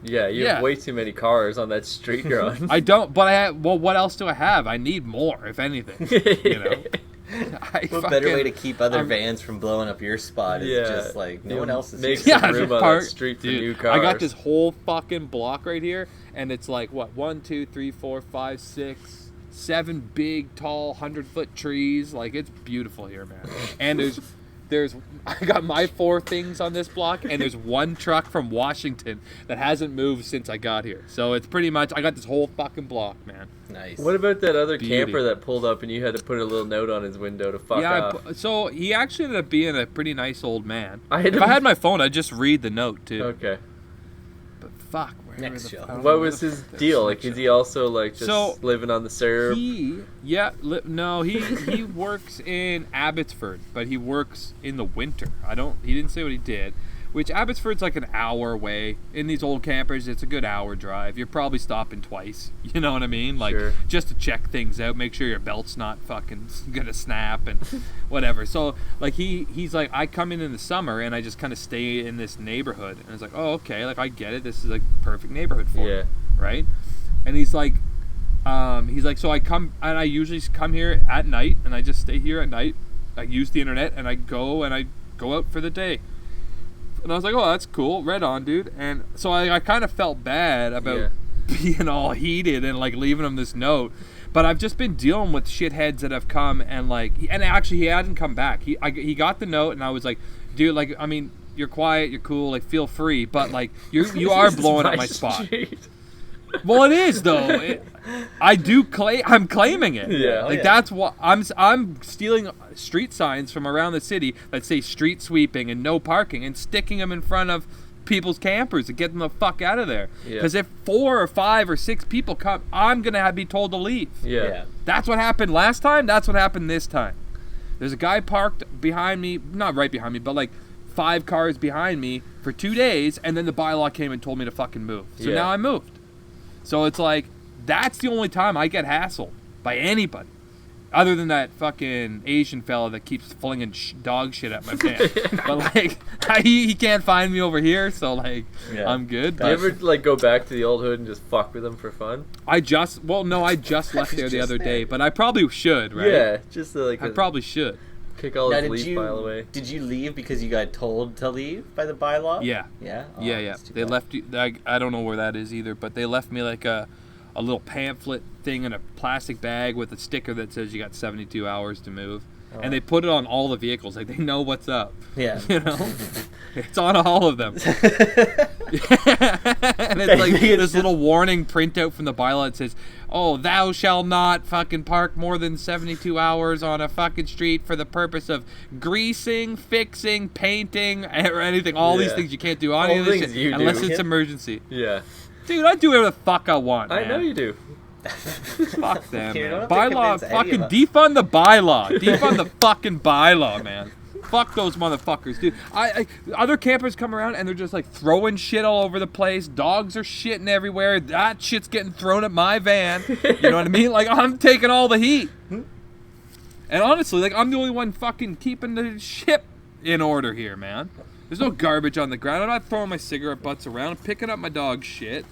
Yeah, you have Yeah. way too many cars on that street you're on. I don't, but well, what else do I have? I need more, if anything. You know? What better way to keep other vans from blowing up your spot is just like no one else is Make using some it. room on park- that street for dude, new cars. I got this whole fucking block right here, and it's like, what, 1, 2, 3, 4, 5, 6, 7 big, tall, 100-foot trees. Like, it's beautiful here, man. And there's I got my 4 things on this block, and there's one truck from Washington that hasn't moved since I got here. So it's pretty much, I got this whole fucking block, man. Nice. What about that other Beauty. camper that pulled up and you had to put a little note on his window to fuck off? So he actually ended up being a pretty nice old man. I had If to- I had my phone, I'd just read the note, too. Okay. But fuck, Next show. What was his deal? Like, is he also like just So, living on the syrup? He works in Abbotsford, but he works in the winter. He didn't say what he did, which Abbotsford's like an hour away. In these old campers, it's a good hour drive. You're probably stopping twice. You know what I mean? Like, Sure. just to check things out, make sure your belt's not fucking gonna snap and whatever. So, like, he's like, I come in the summer and I just kind of stay in this neighborhood. And it's like, oh, okay, like, I get it. This is like perfect neighborhood for Yeah. me, right? And he's like, so I come, and I usually come here at night, and I just stay here at night. I use the internet, and I go out for the day. And I was like, oh, that's cool. Right on, dude. And so I kind of felt bad about being all heated and, like, leaving him this note. But I've just been dealing with shitheads that have come and, like, and actually he hadn't come back. He got the note, and I was like, dude, like, I mean, you're quiet, you're cool, like, feel free. But, like, you are blowing up my spot. Street. Well, it is, though. I'm claiming it. Yeah. Like, yeah. that's what I'm stealing street signs from around the city that say street sweeping and no parking, and sticking them in front of people's campers to get them the fuck out of there. Yeah. Because if 4 or 5 or 6 people come, I'm gonna be told to leave. Yeah. That's what happened last time. That's what happened this time. There's a guy parked behind me, not right behind me, but like 5 cars behind me for 2 days, and then the bylaw came and told me to fucking move. So Yeah. now I moved. So it's like, that's the only time I get hassled by anybody. Other than that fucking Asian fella that keeps flinging dog shit at my van. But, like, he can't find me over here, so, like, Yeah. I'm good. Do you But ever like go back to the old hood and just fuck with them for fun? I just left there the Just other there. day, but I probably should, right? Yeah, just to, like I probably should. kick all Now, his leaf pile away. did you leave because you got told to leave by the bylaw? Yeah. Yeah? Oh, Yeah. that's too They bad. left you. I don't know where that is either, but they left me like a little pamphlet thing in a plastic bag with a sticker that says you got 72 hours to move. and they put it on all the vehicles. Like, they know what's up. Yeah. You know? It's on all of them. And it's like this little warning printout from the bylaw that says, oh, thou shall not fucking park more than 72 hours on a fucking street for the purpose of greasing, fixing, painting, or anything. All these things you can't do on any of this shit unless it's emergency. Yeah. Dude, I do whatever the fuck I want, man. I know you do. Fuck them, You don't man. have to Bylaw, convince any fucking of us. defund the bylaw. Defund the fucking bylaw, man. Fuck those motherfuckers, dude. Other campers come around and they're just like throwing shit all over the place. Dogs are shitting everywhere. That shit's getting thrown at my van. You know what I mean? Like, I'm taking all the heat. And honestly, like, I'm the only one fucking keeping the ship in order here, man. There's no garbage on the ground. I'm not throwing my cigarette butts around. I'm picking up my dog's shit.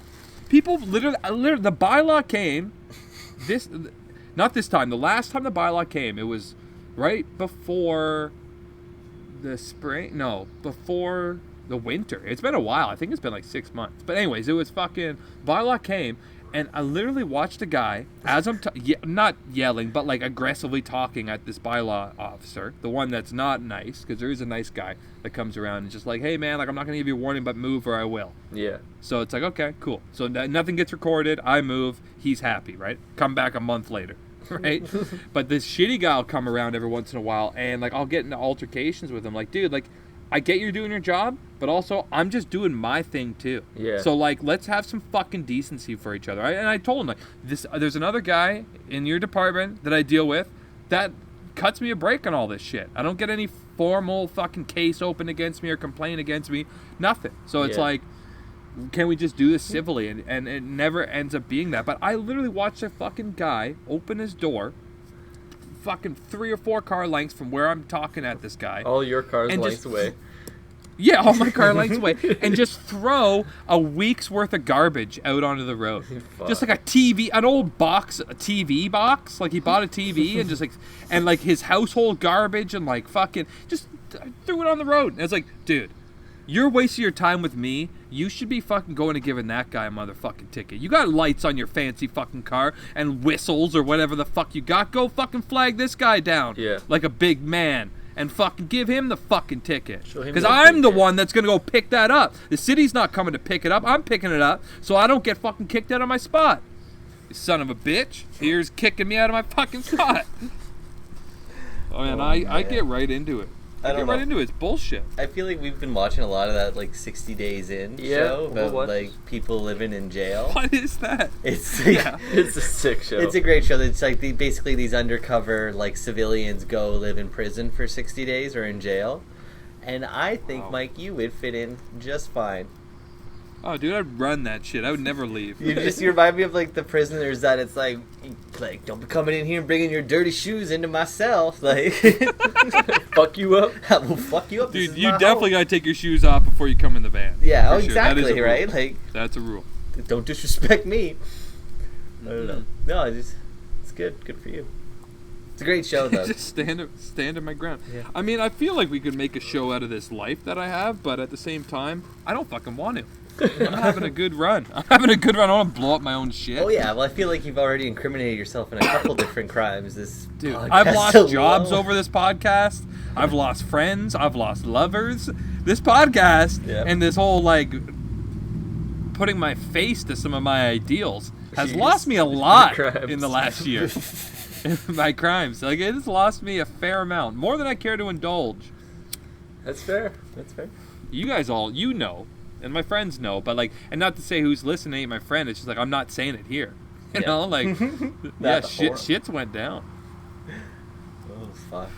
People literally, the bylaw came. Not this time. The last time the bylaw came, it was right before the spring. No, before the winter. It's been a while. I think it's been like 6 months. But anyways, it was fucking bylaw came, and I literally watched a guy as I'm not yelling, but like aggressively talking at this bylaw officer, the one that's not nice, because there is a nice guy that comes around and just like, hey man, like, I'm not gonna give you a warning, but move or I will. Yeah. So it's like, okay, cool. So nothing gets recorded. I move. He's happy, right? Come back a month later. Right? But this shitty guy will come around every once in a while, and like, I'll get into altercations with him. Like, dude, like, I get you're doing your job, but also I'm just doing my thing too. Yeah. So like, let's have some fucking decency for each other. And I told him, like, there's another guy in your department that I deal with that cuts me a break on all this shit. I don't get any formal fucking case open against me or complaint against me. Nothing. So it's like, can we just do this civilly? And it never ends up being that. But I literally watched a fucking guy open his door fucking 3 or 4 car lengths from where I'm talking at this guy. All your cars And lengths just- away. Yeah, all my car lengths away. And just throw a week's worth of garbage out onto the road. Just like a TV, an old box, a TV box. Like, he bought a TV and just like, and like his household garbage and like fucking just threw it on the road. And it's like, dude, you're wasting your time with me. You should be fucking going and giving that guy a motherfucking ticket. You got lights on your fancy fucking car and whistles or whatever the fuck you got. Go fucking flag this guy down. Yeah. Like a big man. And fucking give him the fucking ticket. Show him Because the I'm the ticket. one that's going to go pick that up. The city's not coming to pick it up. I'm picking it up so I don't get fucking kicked out of my spot. You son of a bitch. Here's kicking me out of my fucking spot. Oh, man, I get right into it. I don't get right know. into it. It's bullshit. I feel like we've been watching a lot of that, like, 60 Days In show about, what? like, people living in jail. What is that? It's like, Yeah. It's a sick show. it's a great show. It's like basically these undercover, like, civilians go live in prison for 60 days or in jail. And I think, Wow. Mike, you would fit in just fine. Oh, dude, I'd run that shit. I would never leave. You remind me of, like, the prisoners that it's like, don't be coming in here and bringing your dirty shoes into my cell. Like, Fuck you up. I will fuck you up. This Dude, is you my definitely home. got to take your shoes off before you come in the van. Yeah, For sure. That is a exactly, rule. right? Like, That's a rule. don't disrespect me. I don't know. No, it's good. Good for you. It's a great show, though. Just stand on my ground. Yeah. I mean, I feel like we could make a show out of this life that I have, but at the same time, I don't fucking want to. I'm having a good run. I want to blow up my own shit. Oh yeah, well I feel like you've already incriminated yourself in a couple different crimes. This Dude, podcast I've lost alone. jobs over this podcast. I've lost friends. I've lost lovers. This podcast and this whole, like, putting my face to some of my ideals has Jeez. lost me a lot Crimes. in the last year. My crimes. Like, it has lost me a fair amount. More than I care to indulge. That's fair. That's fair. You guys all, you know, and my friends know, but, like, and not to say who's listening ain't my friend, it's just like, I'm not saying it here. You know, like, yeah, shit's went down. Oh fuck.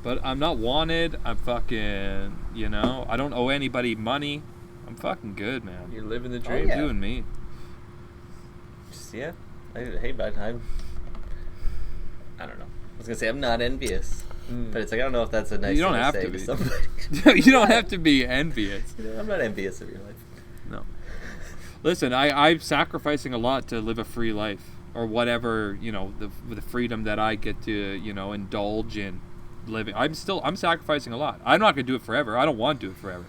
But I'm not wanted. I'm fucking, you know, I don't owe anybody money. I'm fucking good, man. You're living the Oh, dream. I'm doing me. Just, yeah. Hey bud, I don't know. I was gonna say I'm not envious, but it's like I don't know if that's a nice You don't thing have to say to be. somebody. You don't have to be envious. You know, I'm not envious of your life. No. Listen, I'm sacrificing a lot to live a free life, or whatever, you know, the freedom that I get to, you know, indulge in living. I'm sacrificing a lot. I'm not gonna do it forever. I don't want to do it forever.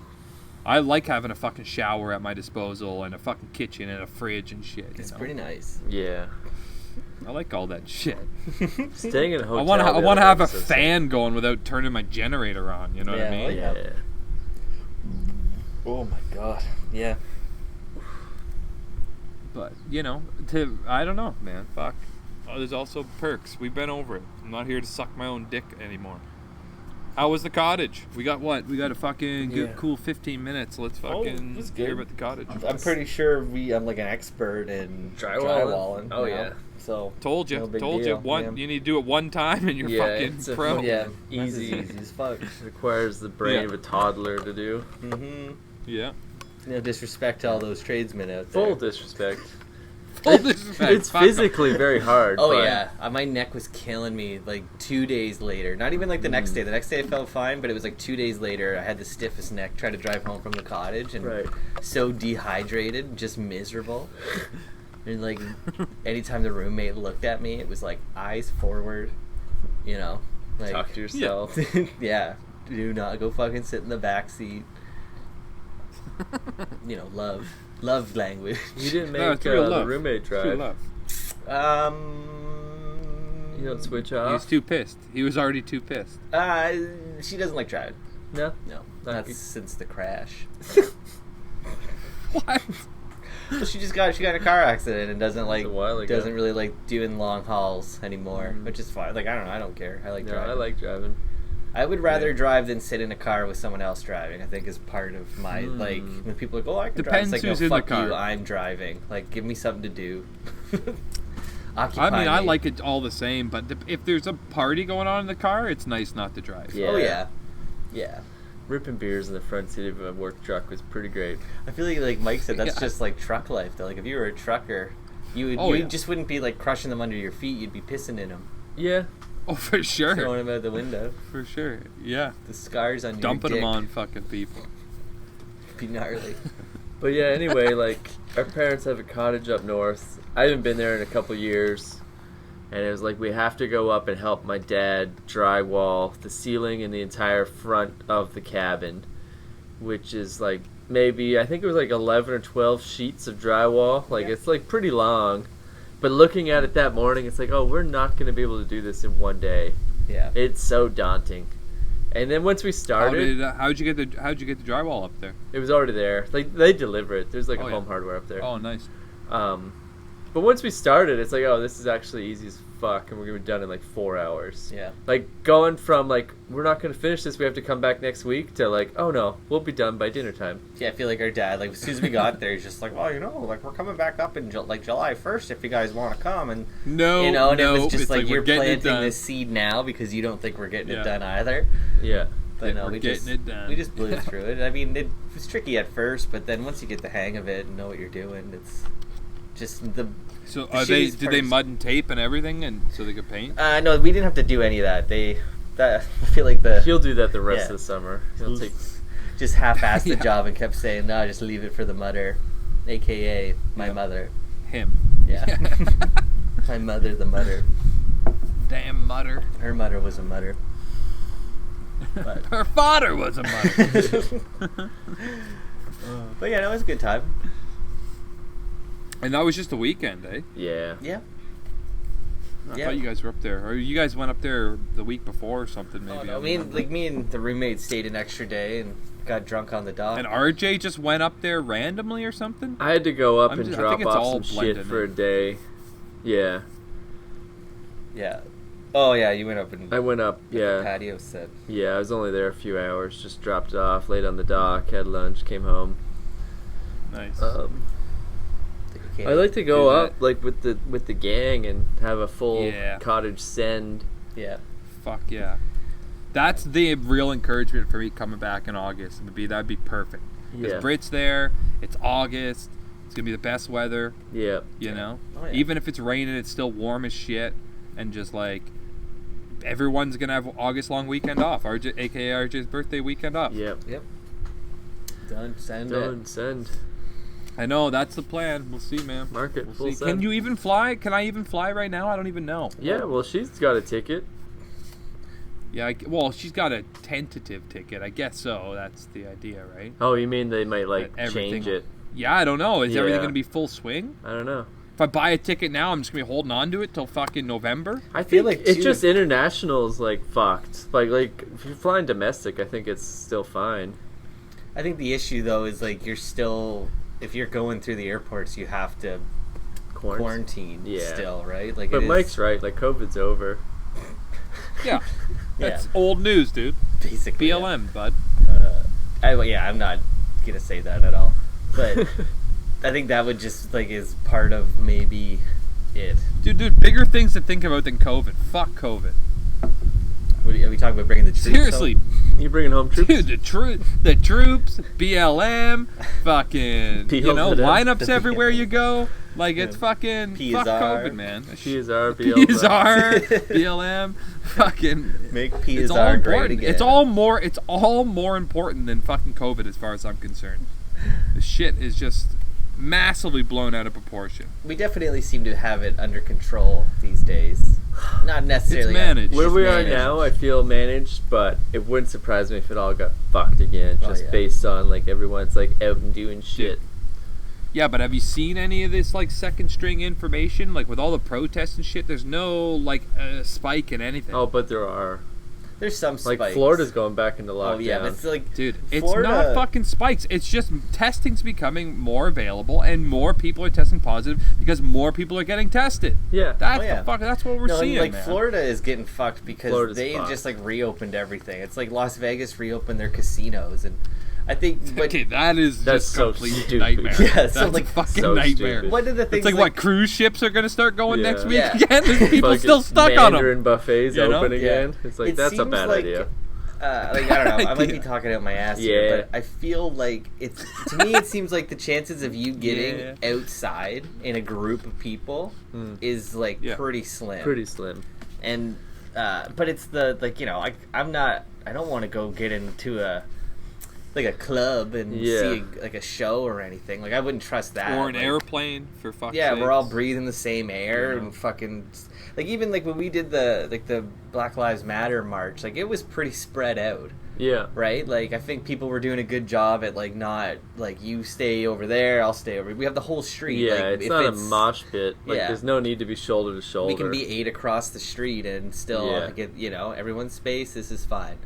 I like having a fucking shower at my disposal and a fucking kitchen and a fridge and shit. It's you know? pretty nice. Yeah. I like all that shit. Staying in a hotel. I the want to other have a night was so fan going without turning my generator on. You know what I mean? Yeah. Yeah. Oh my god. Yeah. But I don't know, man. Fuck. Oh, there's also perks. We've been over it. I'm not here to suck my own dick anymore. How was the cottage? We got what? We got a fucking good, cool 15 minutes. Let's fucking that's hear good. about the cottage. I'm pretty sure I'm like an expert in drywalling. Oh, now. yeah. So Told you. no big Told deal. you. You need to do it one time and you're fucking it's a pro. fucking- Yeah. Easy. Easy as fuck. Requires the brain Yeah. of a toddler to do. Mm-hmm. Yeah. No disrespect to all those tradesmen out there. Full disrespect. Full disrespect. It's Fuck 'em. physically very hard. Oh but yeah, my neck was killing me like 2 days later. Not even like the next day. The next day I felt fine, but it was like 2 days later. I had the stiffest neck trying to drive home from the cottage, and Right. so dehydrated, just miserable. And like anytime the roommate looked at me, it was like eyes forward, like Talk to yourself. yeah. Do not go fucking sit in the back seat. Love language. You didn't No, make it's real the love. roommate True drive. Um, You don't switch He was off. too pissed. He was already too pissed. She doesn't like driving. No. No, Not that's good. since the crash. What? Well, she got in a car accident and doesn't a while ago. doesn't really like doing long hauls anymore, which is fine. Like I don't know, I don't care. I like No, driving. I like driving. I would rather Yeah. drive than sit in a car with someone else driving. I think is part of my like when people are like, "Oh, I can drive." It's Depends like, no, who's in the fuck you. car. I'm driving. Like, give me something to do. I mean, I me. like it all the same, but if there's a party going on in the car, it's nice not to drive. Yeah. Oh yeah, yeah. Ripping beers in the front seat of a work truck was pretty great. I feel like Mike said, that's Yeah. just like truck life though. Like if you were a trucker, you Oh, yeah. just wouldn't be like crushing them under your feet. You'd be pissing in them, Yeah. Oh, for sure. throwing them out the window. For sure. Yeah. The scars on Dumping your dick them on fucking people. be gnarly. But yeah, anyway, like our parents have a cottage up north. I haven't been there in a couple years. And it was like we have to go up and help my dad drywall the ceiling and the entire front of the cabin, which is like maybe I think it was like 11 or 12 sheets of drywall. Like Yeah. it's like pretty long. But looking at it that morning, it's like, oh, we're not going to be able to do this in one day. Yeah. It's so daunting. And then once we started, How'd you get the drywall up there? it was already there. Like they deliver it. There's like Oh, a yeah. home hardware up there. Oh, nice. But once we started, it's like, oh, this is actually easy as fuck, and we're gonna be done in like 4 hours. Yeah. Like going from like we're not gonna finish this, we have to come back next week, to like, oh no, we'll be done by dinner time. Yeah, I feel like our dad, like, as soon as we got there, he's just like, well, like, we're coming back up in, like, July 1st if you guys want to come. And, No, and it no, was just it's like, we're you're getting it planting done. this seed now because you don't think we're getting Yeah. it done either. Yeah. But Yeah, no, we're we getting just, it done. we just blew through it. I mean, it was tricky at first, but then once you get the hang of it and know what you're doing, it's just the... So the are shittiest did part they is- mud and tape and everything, and so they could paint? No, we didn't have to do any of that. I feel like He'll do that the rest Yeah. of the summer. He'll take. just half-assed the Yeah. job and kept saying, no, just leave it for the mother, a.k.a. my Yeah. mother. Him. Yeah. My mother, the mother. Damn mutter. Her mother was a mother. But, Her father was a mutter. but yeah, no, it was a good time. And that was just a weekend, eh? Yeah. Yeah. I Yeah. thought you guys were up there, or you guys went up there the week before or something, maybe. Oh, I no, don't me remember. and the roommate stayed an extra day and got drunk on the dock. And RJ just went up there randomly or something. I had to go up I and think drop it's off all some shit blended for a in. day. Yeah. Yeah. Oh yeah, you went up and I went up. the Yeah. patio set. Yeah. I was only there a few hours. Just dropped it off, laid on the dock, had lunch, came home. Nice. I like to go do up that. like with the gang and have a full Yeah. cottage send. Yeah. Fuck yeah. That's the real encouragement for me coming back in August. That'd be perfect. Because Yeah. Brit's there. It's August. It's gonna be the best weather. Yeah. You know. Oh, yeah. Even if it's raining, it's still warm as shit. And just like everyone's gonna have August long weekend off. RJ, aka RJ's birthday weekend off. Yep. Yep. Done. Send Done. Send. I know that's the plan. We'll see, man. Mark it. We'll Full see. send. Can you even fly? Can I even fly right now? I don't even know. Yeah. Well, she's got a ticket. Yeah. Well, she's got a tentative ticket. I guess so. That's the idea, right? Oh, you mean they might like That everything- change it? Yeah, I don't know. Is everything Yeah. gonna be full swing? I don't know. If I buy a ticket now, I'm just gonna be holding on to it till fucking November. I feel feel like like it's too- just international's like fucked. Like if you're flying domestic, I think it's still fine. I think the issue though is like you're still, if you're going through the airports, you have to quarantine Yeah. still, right? Like, But it is Mike's right. Like COVID's over. Yeah, that's Yeah. old news, dude. basically BLM, bud. I'm not gonna say that at all, but I think that would just like is part of maybe it. Dude, bigger things to think about than COVID. Fuck COVID. Are we talking about bringing the troops Seriously, home? You bringing home troops? dude, the troops, BLM, fucking, BLM. lineups The everywhere BLM. you go. Like, it's fucking, fuck PSR. COVID, man. PSR, BLM. PSR, BLM, fucking. Make It's all PSR great important. again. It's all more important than fucking COVID as far as I'm concerned. The shit is just massively blown out of proportion. We definitely seem to have it under control these days. Not necessarily It's managed. Where just we are managed. now, I feel managed, but it wouldn't surprise me if it all got fucked again, Oh, just yeah. based on like everyone's like out and doing shit. Yeah, but have you seen any of this like second string information? Like with all the protests and shit, there's no like spike in anything. Oh, but there are. There's some Like spikes. Florida's going back into lockdown. Oh yeah, but it's like Dude, it's Florida- not fucking spikes. It's just testing's becoming more available and more people are testing positive because more people are getting tested. Yeah. That's Oh, yeah. the fuck. That's what we're no, seeing, like man. Florida is getting fucked because Florida's they fucked. just like reopened everything. It's like Las Vegas reopened their casinos, and I think. But Okay, that is That's just so complete stupid. nightmare. Yeah, That's so, a like, fucking so nightmare. stupid. one of the things It's like what cruise ships are gonna start going Yeah. next week Yeah. again? There's people Fucking still stuck on Mandarin them. buffets You know? open Yeah. again. It's like It that's a seems bad like, idea. Like I don't know. I might be Idea. talking out my ass Yeah. here, but I feel like it's to me. It seems like the chances of you getting Yeah. outside in a group of people is like Yeah. pretty slim. Pretty slim. And but it's the like I'm not. I don't want to go get into a club and Yeah. see a show or anything. Like I wouldn't trust that. Or an Like, airplane for fuck's yeah, sakes. we're all breathing the same air Yeah. and fucking like even like when we did the Black Lives Matter march, like it was pretty spread out, Yeah. right? Like I think people were doing a good job at like not like you stay over there, I'll stay over. We have the whole street. Yeah, like, it's if not a mosh pit. Like Yeah. there's no need to be shoulder to shoulder. we can be 8 across the street and still Yeah. get everyone's space. This is fine.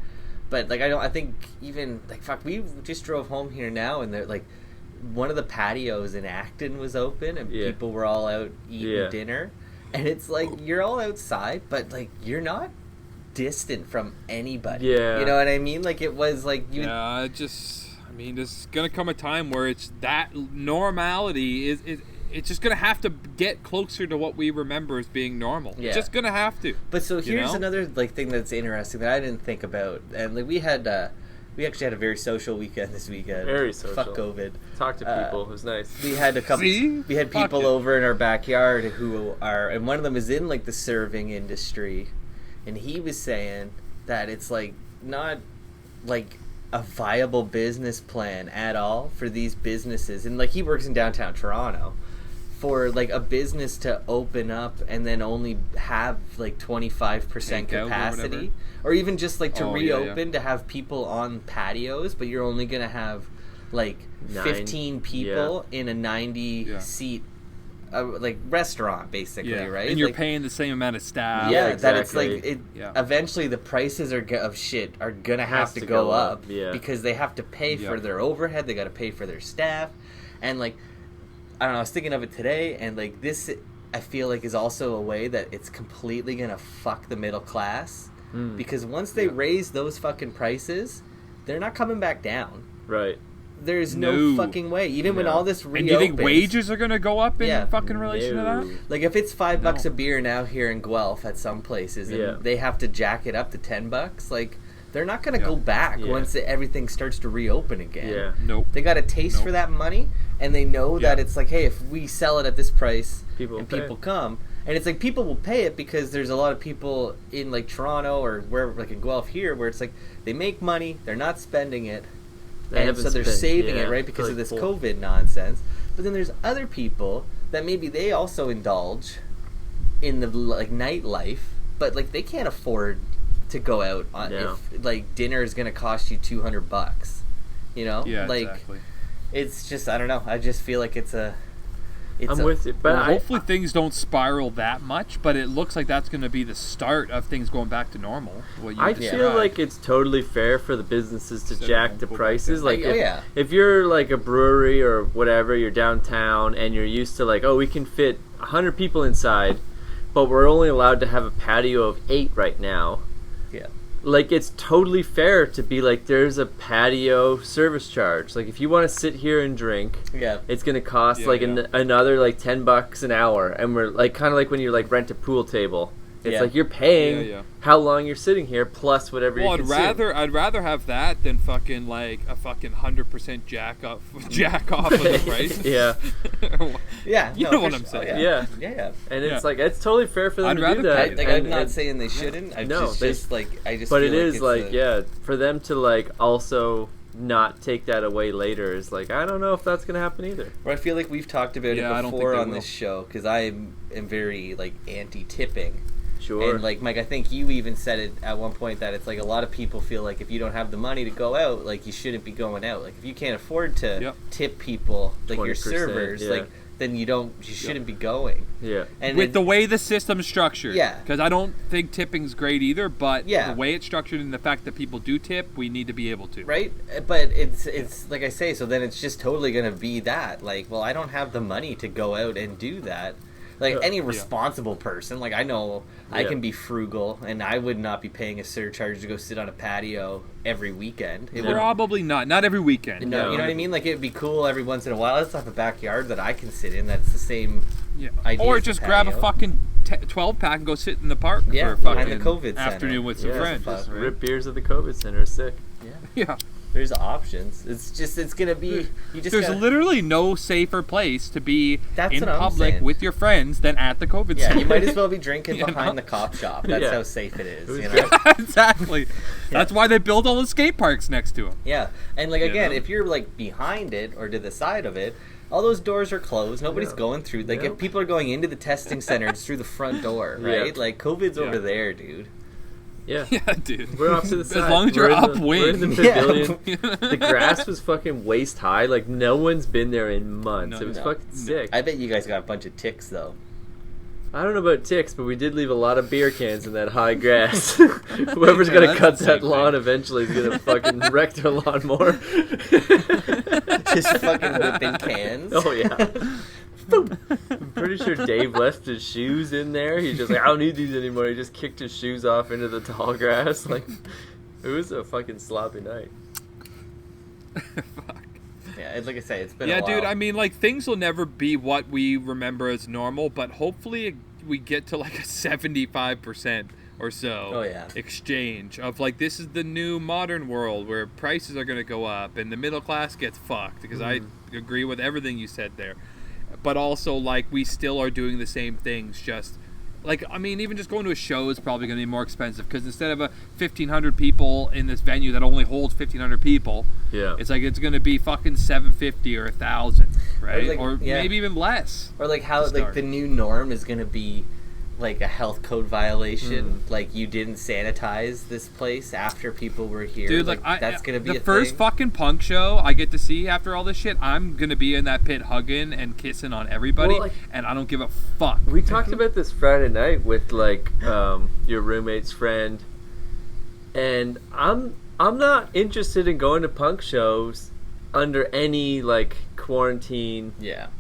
But like I think even like fuck, we just drove home here now and they're like one of the patios in Acton was open and Yeah. people were all out eating Yeah. dinner, and it's like you're all outside but like you're not distant from anybody. Yeah. You know what I mean? Like it was like you Yeah, I mean, there's gonna come a time where it's that normality is it's just gonna have to get closer to what we remember as being normal. Yeah. It's just gonna have to. But so You here's know? another like thing that's interesting that I didn't think about, and like we actually had a very social weekend this weekend. Very social. Fuck COVID. Talk to people. It was nice. We had a couple. See? We had Fuck people it. over in our backyard who are, and one of them is in like the serving industry, and he was saying that it's like not like a viable business plan at all for these businesses, and like he works in downtown Toronto. For like a business to open up and then only have like 25% Take out or capacity, whatever. or even just like to Oh, yeah, reopen to have people on patios, but you're only gonna have like 15 people in a 90 Yeah. seat like restaurant basically, Yeah, right? and you're Like, paying the same amount of staff. yeah, Yeah, that it's like exactly. it. Yeah. Eventually, the prices of shit are gonna have Has to to go go up, up, yeah. because they have to pay for Yeah. their overhead. They got to pay for their staff, and like I don't know. I was thinking of it today, and like this, I feel like is also a way that it's completely gonna fuck the middle class, because once they raise those fucking prices, they're not coming back down. Right. There's no, No. fucking way. Even when No. all this And reopens, do you think wages are gonna go up in Yeah. fucking relation to No. that? like if it's $5 No. a beer now here in Guelph at some places, and Yeah. they have to jack it up to $10, like they're not gonna Yeah. go back Yeah. once everything starts to reopen again. Yeah. Nope. They got a taste Nope. for that money, and they know that Yeah. it's like, hey, if we sell it at this price, People and will pay. people come, and it's like people will pay it because there's a lot of people in like Toronto or wherever, like in Guelph here, where it's like they make money, they're not spending it, They and haven't so they're spent- saving yeah, it, right, for, because like, of this 4 COVID nonsense. But then there's other people that maybe they also indulge in the like nightlife, but like they can't afford to go out on No. if like dinner is gonna cost you $200, you know? Yeah, like exactly. it's just I don't know. I just feel like it's a I'm with you, but Well, hopefully things don't spiral that much, but it looks like that's going to be the start of things going back to normal. I feel like it's totally fair for the businesses to jack the prices. Like, if you're like a brewery or whatever, you're downtown and you're used to like, oh, we can fit 100 people inside, but we're only allowed to have a patio of 8 right now. Yeah. Like, it's totally fair to be like, there's a patio service charge. Like, if you want to sit here and drink, it's going to cost another like $10 an hour. And we're like, kind of like when you like rent a pool table. It's like you're paying how long you're sitting here plus whatever you consume. I'd rather have that than fucking like a fucking 100% jack off of the price. You know what I'm saying. Yeah. And it's like, it's totally fair for them to do that. I'm not saying they shouldn't. But it is like for them to like also not take that away later is like, I don't know if that's gonna happen either. Well, I feel like we've talked about it before on this show because I am very like anti-tipping. Sure. And like Mike, I think you even said it at one point that it's like a lot of people feel like if you don't have the money to go out, like you shouldn't be going out. Like if you can't afford to tip people, like your servers, like then you shouldn't be going. Yeah. And with the way the system's structured. Yeah. Because I don't think tipping's great either, but the way it's structured and the fact that people do tip, we need to be able to. Right? But it's like I say, so then it's just totally going to be that. Like, well, I don't have the money to go out and do that. Like any responsible person, like I know I can be frugal, and I would not be paying a surcharge to go sit on a patio every weekend. Probably not every weekend. No, you know what I mean? Like it'd be cool every once in a while. Let's have a backyard that I can sit in. That's the same idea. Or just grab a fucking 12-pack and go sit in the park for behind the COVID afternoon center. with some friends. Just rip beers at the COVID center is sick. Yeah. There's options. It's gonna be. There's literally no safer place to be in what I'm public saying. with your friends than at the COVID center. Yeah, you might as well be drinking behind the cop shop. That's how safe it is. You know? Yeah, exactly. That's why they build all the skate parks next to them. Yeah, and like again, if you're like behind it or to the side of it, all those doors are closed. Nobody's going through. Like if people are going into the testing center, it's through the front door, right? Like COVID's over there, dude. Yeah, dude. We're off to the side. As long as you're upwind. We're in the pavilion. The grass was fucking waist high. Like, no one's been there in months. It was fucking sick. I bet you guys got a bunch of ticks, though. I don't know about ticks, but we did leave a lot of beer cans in that high grass. Whoever's going to cut that lawn eventually is going to fucking wreck their lawn more. Just fucking whipping cans. Oh, yeah. I'm pretty sure Dave left his shoes in there. He's just like, I don't need these anymore. He just kicked his shoes off into the tall grass. Like, it was a fucking sloppy night. Fuck. Yeah, like I say, it's been a while. Dude, I mean, like, things will never be what we remember as normal, but hopefully we get to, like, a 75% or so exchange of, like, this is the new modern world where prices are going to go up and the middle class gets fucked, because I agree with everything you said there. But also, like, we still are doing the same things, just... Like, I mean, even just going to a show is probably going to be more expensive, because instead of 1,500 people in this venue that only holds 1,500 people, it's like it's going to be fucking $750 or 1,000, right? Or maybe even less. Or like how like the new norm is going to be like a health code violation. Like you didn't sanitize this place after people were here. Dude, like that's going to be the first fucking punk show I get to see after all this shit. I'm going to be in that pit hugging and kissing on everybody, and I don't give a fuck. We talked about this Friday night with like your roommate's friend, and I'm not interested in going to punk shows under any like quarantine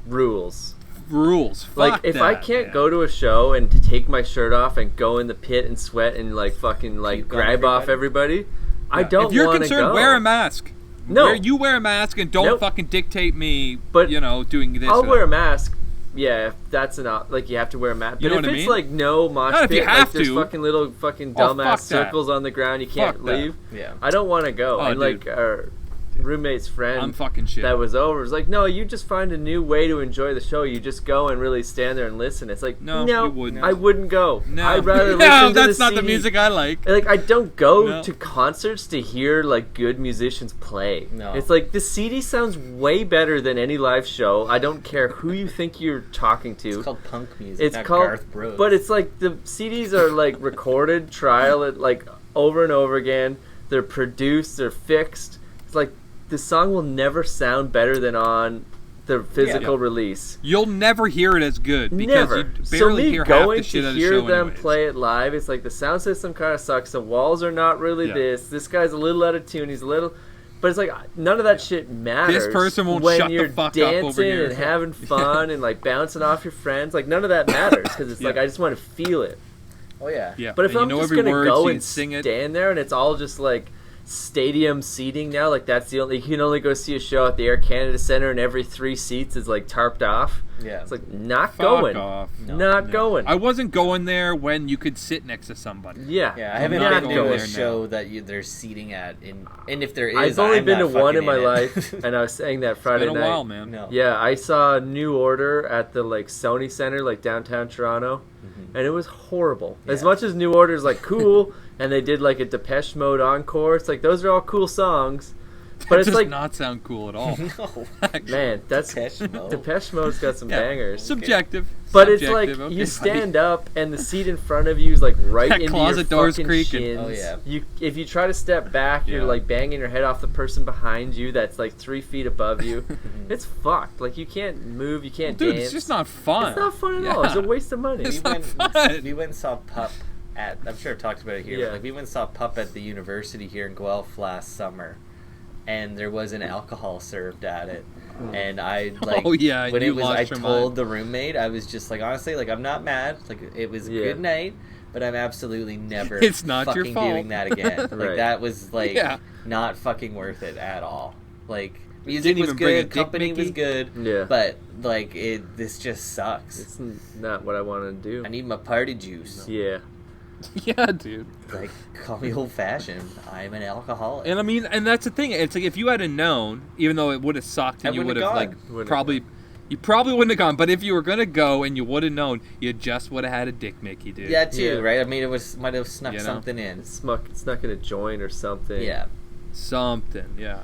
rules. Fuck like if I can't go to a show and to take my shirt off and go in the pit and sweat and like fucking like grab off everybody, I don't want to go. If you're concerned, wear a mask. No, you wear a mask and don't fucking dictate me. But doing this. I'll wear a mask. Yeah, if that's enough. Like you have to wear a mask. But if it's like no mosh pit, like there's fucking little fucking dumbass circles on the ground, you can't leave. Yeah, I don't want to go. And like our roommate's friend I'm fucking shit. that was over was like, no, you just find a new way to enjoy the show. You just go and really stand there and listen. It's like, no you wouldn't. I wouldn't go. No. I'd rather listen to that's the not CD. the music I like. Like I don't go to concerts to hear like good musicians play. No. It's like the CD sounds way better than any live show. I don't care who you think you're talking to. It's called punk music. It's not called Garth Brooks. But it's like the CDs are like recorded, trial it like over and over again. They're produced, they're fixed. It's like the song will never sound better than on the physical release. You'll never hear it as good because Never. you So barely me hear half the going shit to out of the hear show them anyways. play it live, it's like the sound system kind of sucks. The walls are not really Yeah. this guy's a little out of tune. He's a little, but it's like none of that shit matters. This person won't when shut the you're fuck up dancing over here. and having fun and like bouncing off your friends. Like none of that matters because it's like Yeah. I just want to feel it. Oh yeah. Yeah, But if and I'm you know just every gonna word, go so you and sing it. stand there and it's all just like stadium seating now, like that's the only, you can only go see a show at the Air Canada Centre and every 3 seats is like tarped off. Yeah. It's like not Fuck going. off. Not going. I wasn't going there when you could sit next to somebody. Yeah. Yeah, I haven't not been going to a there show that there's seating at, and if there is, I've only I'm been to not one in fucking my it. life, and I was saying that It's Friday been a night. while, man. No. Yeah, I saw New Order at the like Sony Center, like downtown Toronto, and it was horrible. As Yeah. much as New Order is like cool, and they did like a Depeche Mode encore. It's like those are all cool songs, but it's does like not sound cool at all. No. man, that's Depeche Mode. Depeche Mode's got some bangers. Subjective. But it's like Subjective, okay, you buddy. stand up and the seat in front of you is like right That into closet your door's fucking creaking. shins. Oh, yeah. You if you try to step back, you're Yeah. like banging your head off the person behind you that's like 3 feet above you. It's fucked. Like you can't move, you can't Dude, dance. it's just not fun. It's not fun at all. It's a waste of money. It's we not went, fun. we went and saw Pup at, I'm sure I've talked about it here, Yeah. but like we went and saw Pup at the university here in Guelph last summer, and there was an alcohol served at it. And I like Oh, yeah, when you it was lost I your told mind. the roommate, I was just like, honestly, like I'm not mad, like it was a Yeah. good night, but I'm absolutely never It's not your fucking fault. doing that again. Like Right. that was like Yeah. not fucking worth it at all. Like music Didn't was even bring a good, dick company was Mickey? good, Yeah. but like this just sucks. It's not what I want to do. I need my party juice. Yeah. Yeah, dude. Like, call me old fashioned. I'm an alcoholic. And I mean, and that's the thing. It's like if you had known, even though it would have sucked, I and you would wouldn't have have like gone. Wouldn't probably, you probably wouldn't have gone. But if you were gonna go and you would have known, you just would have had a dick Mickey, dude. Yeah, too, Yeah. right? I mean, might have snuck You know? something in. It's not gonna join or something. Yeah. Something. Yeah.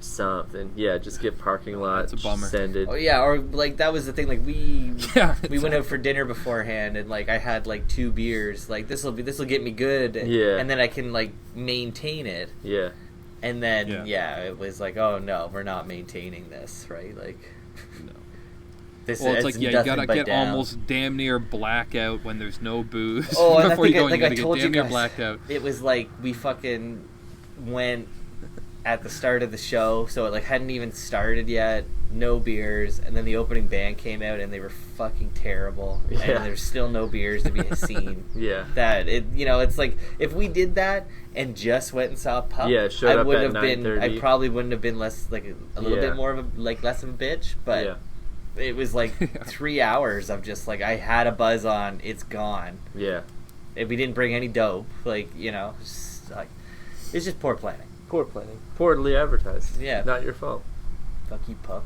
Something. Yeah, just get parking lot. That's a bummer. Send it. Oh, yeah, or, like, that was the thing. Like, we Yeah. we went out for dinner beforehand, and, like, I had, like, 2 beers. Like, this'll get me good. Yeah. And then I can, like, maintain it. Yeah. And then, Yeah. yeah, it was like, oh, no, we're not maintaining this, right? Like, No. this Well, it's is like you nothing gotta but get down. almost damn near blackout when there's no booze. Oh, and I before think, you go, like you I gotta told get you damn near guys, blacked out. it was like we fucking went at the start of the show, so it like hadn't even started yet. No beers, and then the opening band came out, and they were fucking terrible. Yeah. And there's still no beers to be seen. Yeah. That it, it's like if we did that and just went and saw Pup, Yeah, showed I up would at have been. 9:30. I probably wouldn't have been less like a little Yeah. bit more of a like less of a bitch, but. Yeah. It was like 3 hours of just like I had a buzz on, it's gone. Yeah. If we didn't bring any dope, like just, like it's just poor planning. Poor planning. Poorly advertised. Yeah. Not your fault. Fuck you, Pup.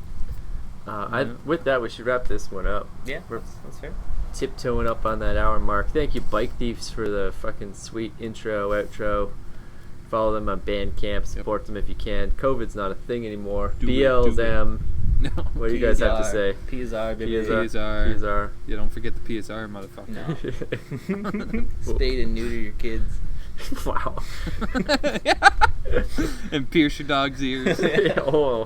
With that, we should wrap this one up. Yeah, We're that's fair. tiptoeing up on that hour mark. Thank you, Bike Thieves, for the fucking sweet intro, outro. Follow them on Bandcamp. Support them if you can. COVID's not a thing anymore. Do it, do BLSM. No. What do you guys have to say? PSR, baby. PSR. PSR. You don't forget the PSR, motherfucker. No. Spade and neuter your kids. Wow. And pierce your dog's ears. Oh,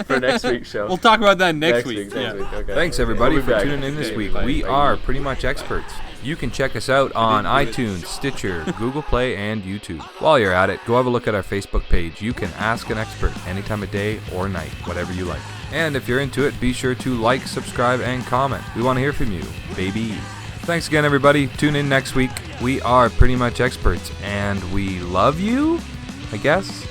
for next week's show. We'll talk about that next week. Next week. Okay. Thanks everybody We'll be for back. tuning in this Okay, week. bye. We Bye. are Pretty Much Experts. You can check us out on didn't do it. iTunes, Stitcher, Google Play, and YouTube. While you're at it, go have a look at our Facebook page. You can ask an expert any time of day or night, whatever you like. And if you're into it, be sure to like, subscribe, and comment. We want to hear from you, baby. Thanks again, everybody. Tune in next week. We are Pretty Much Experts, and we love you, I guess.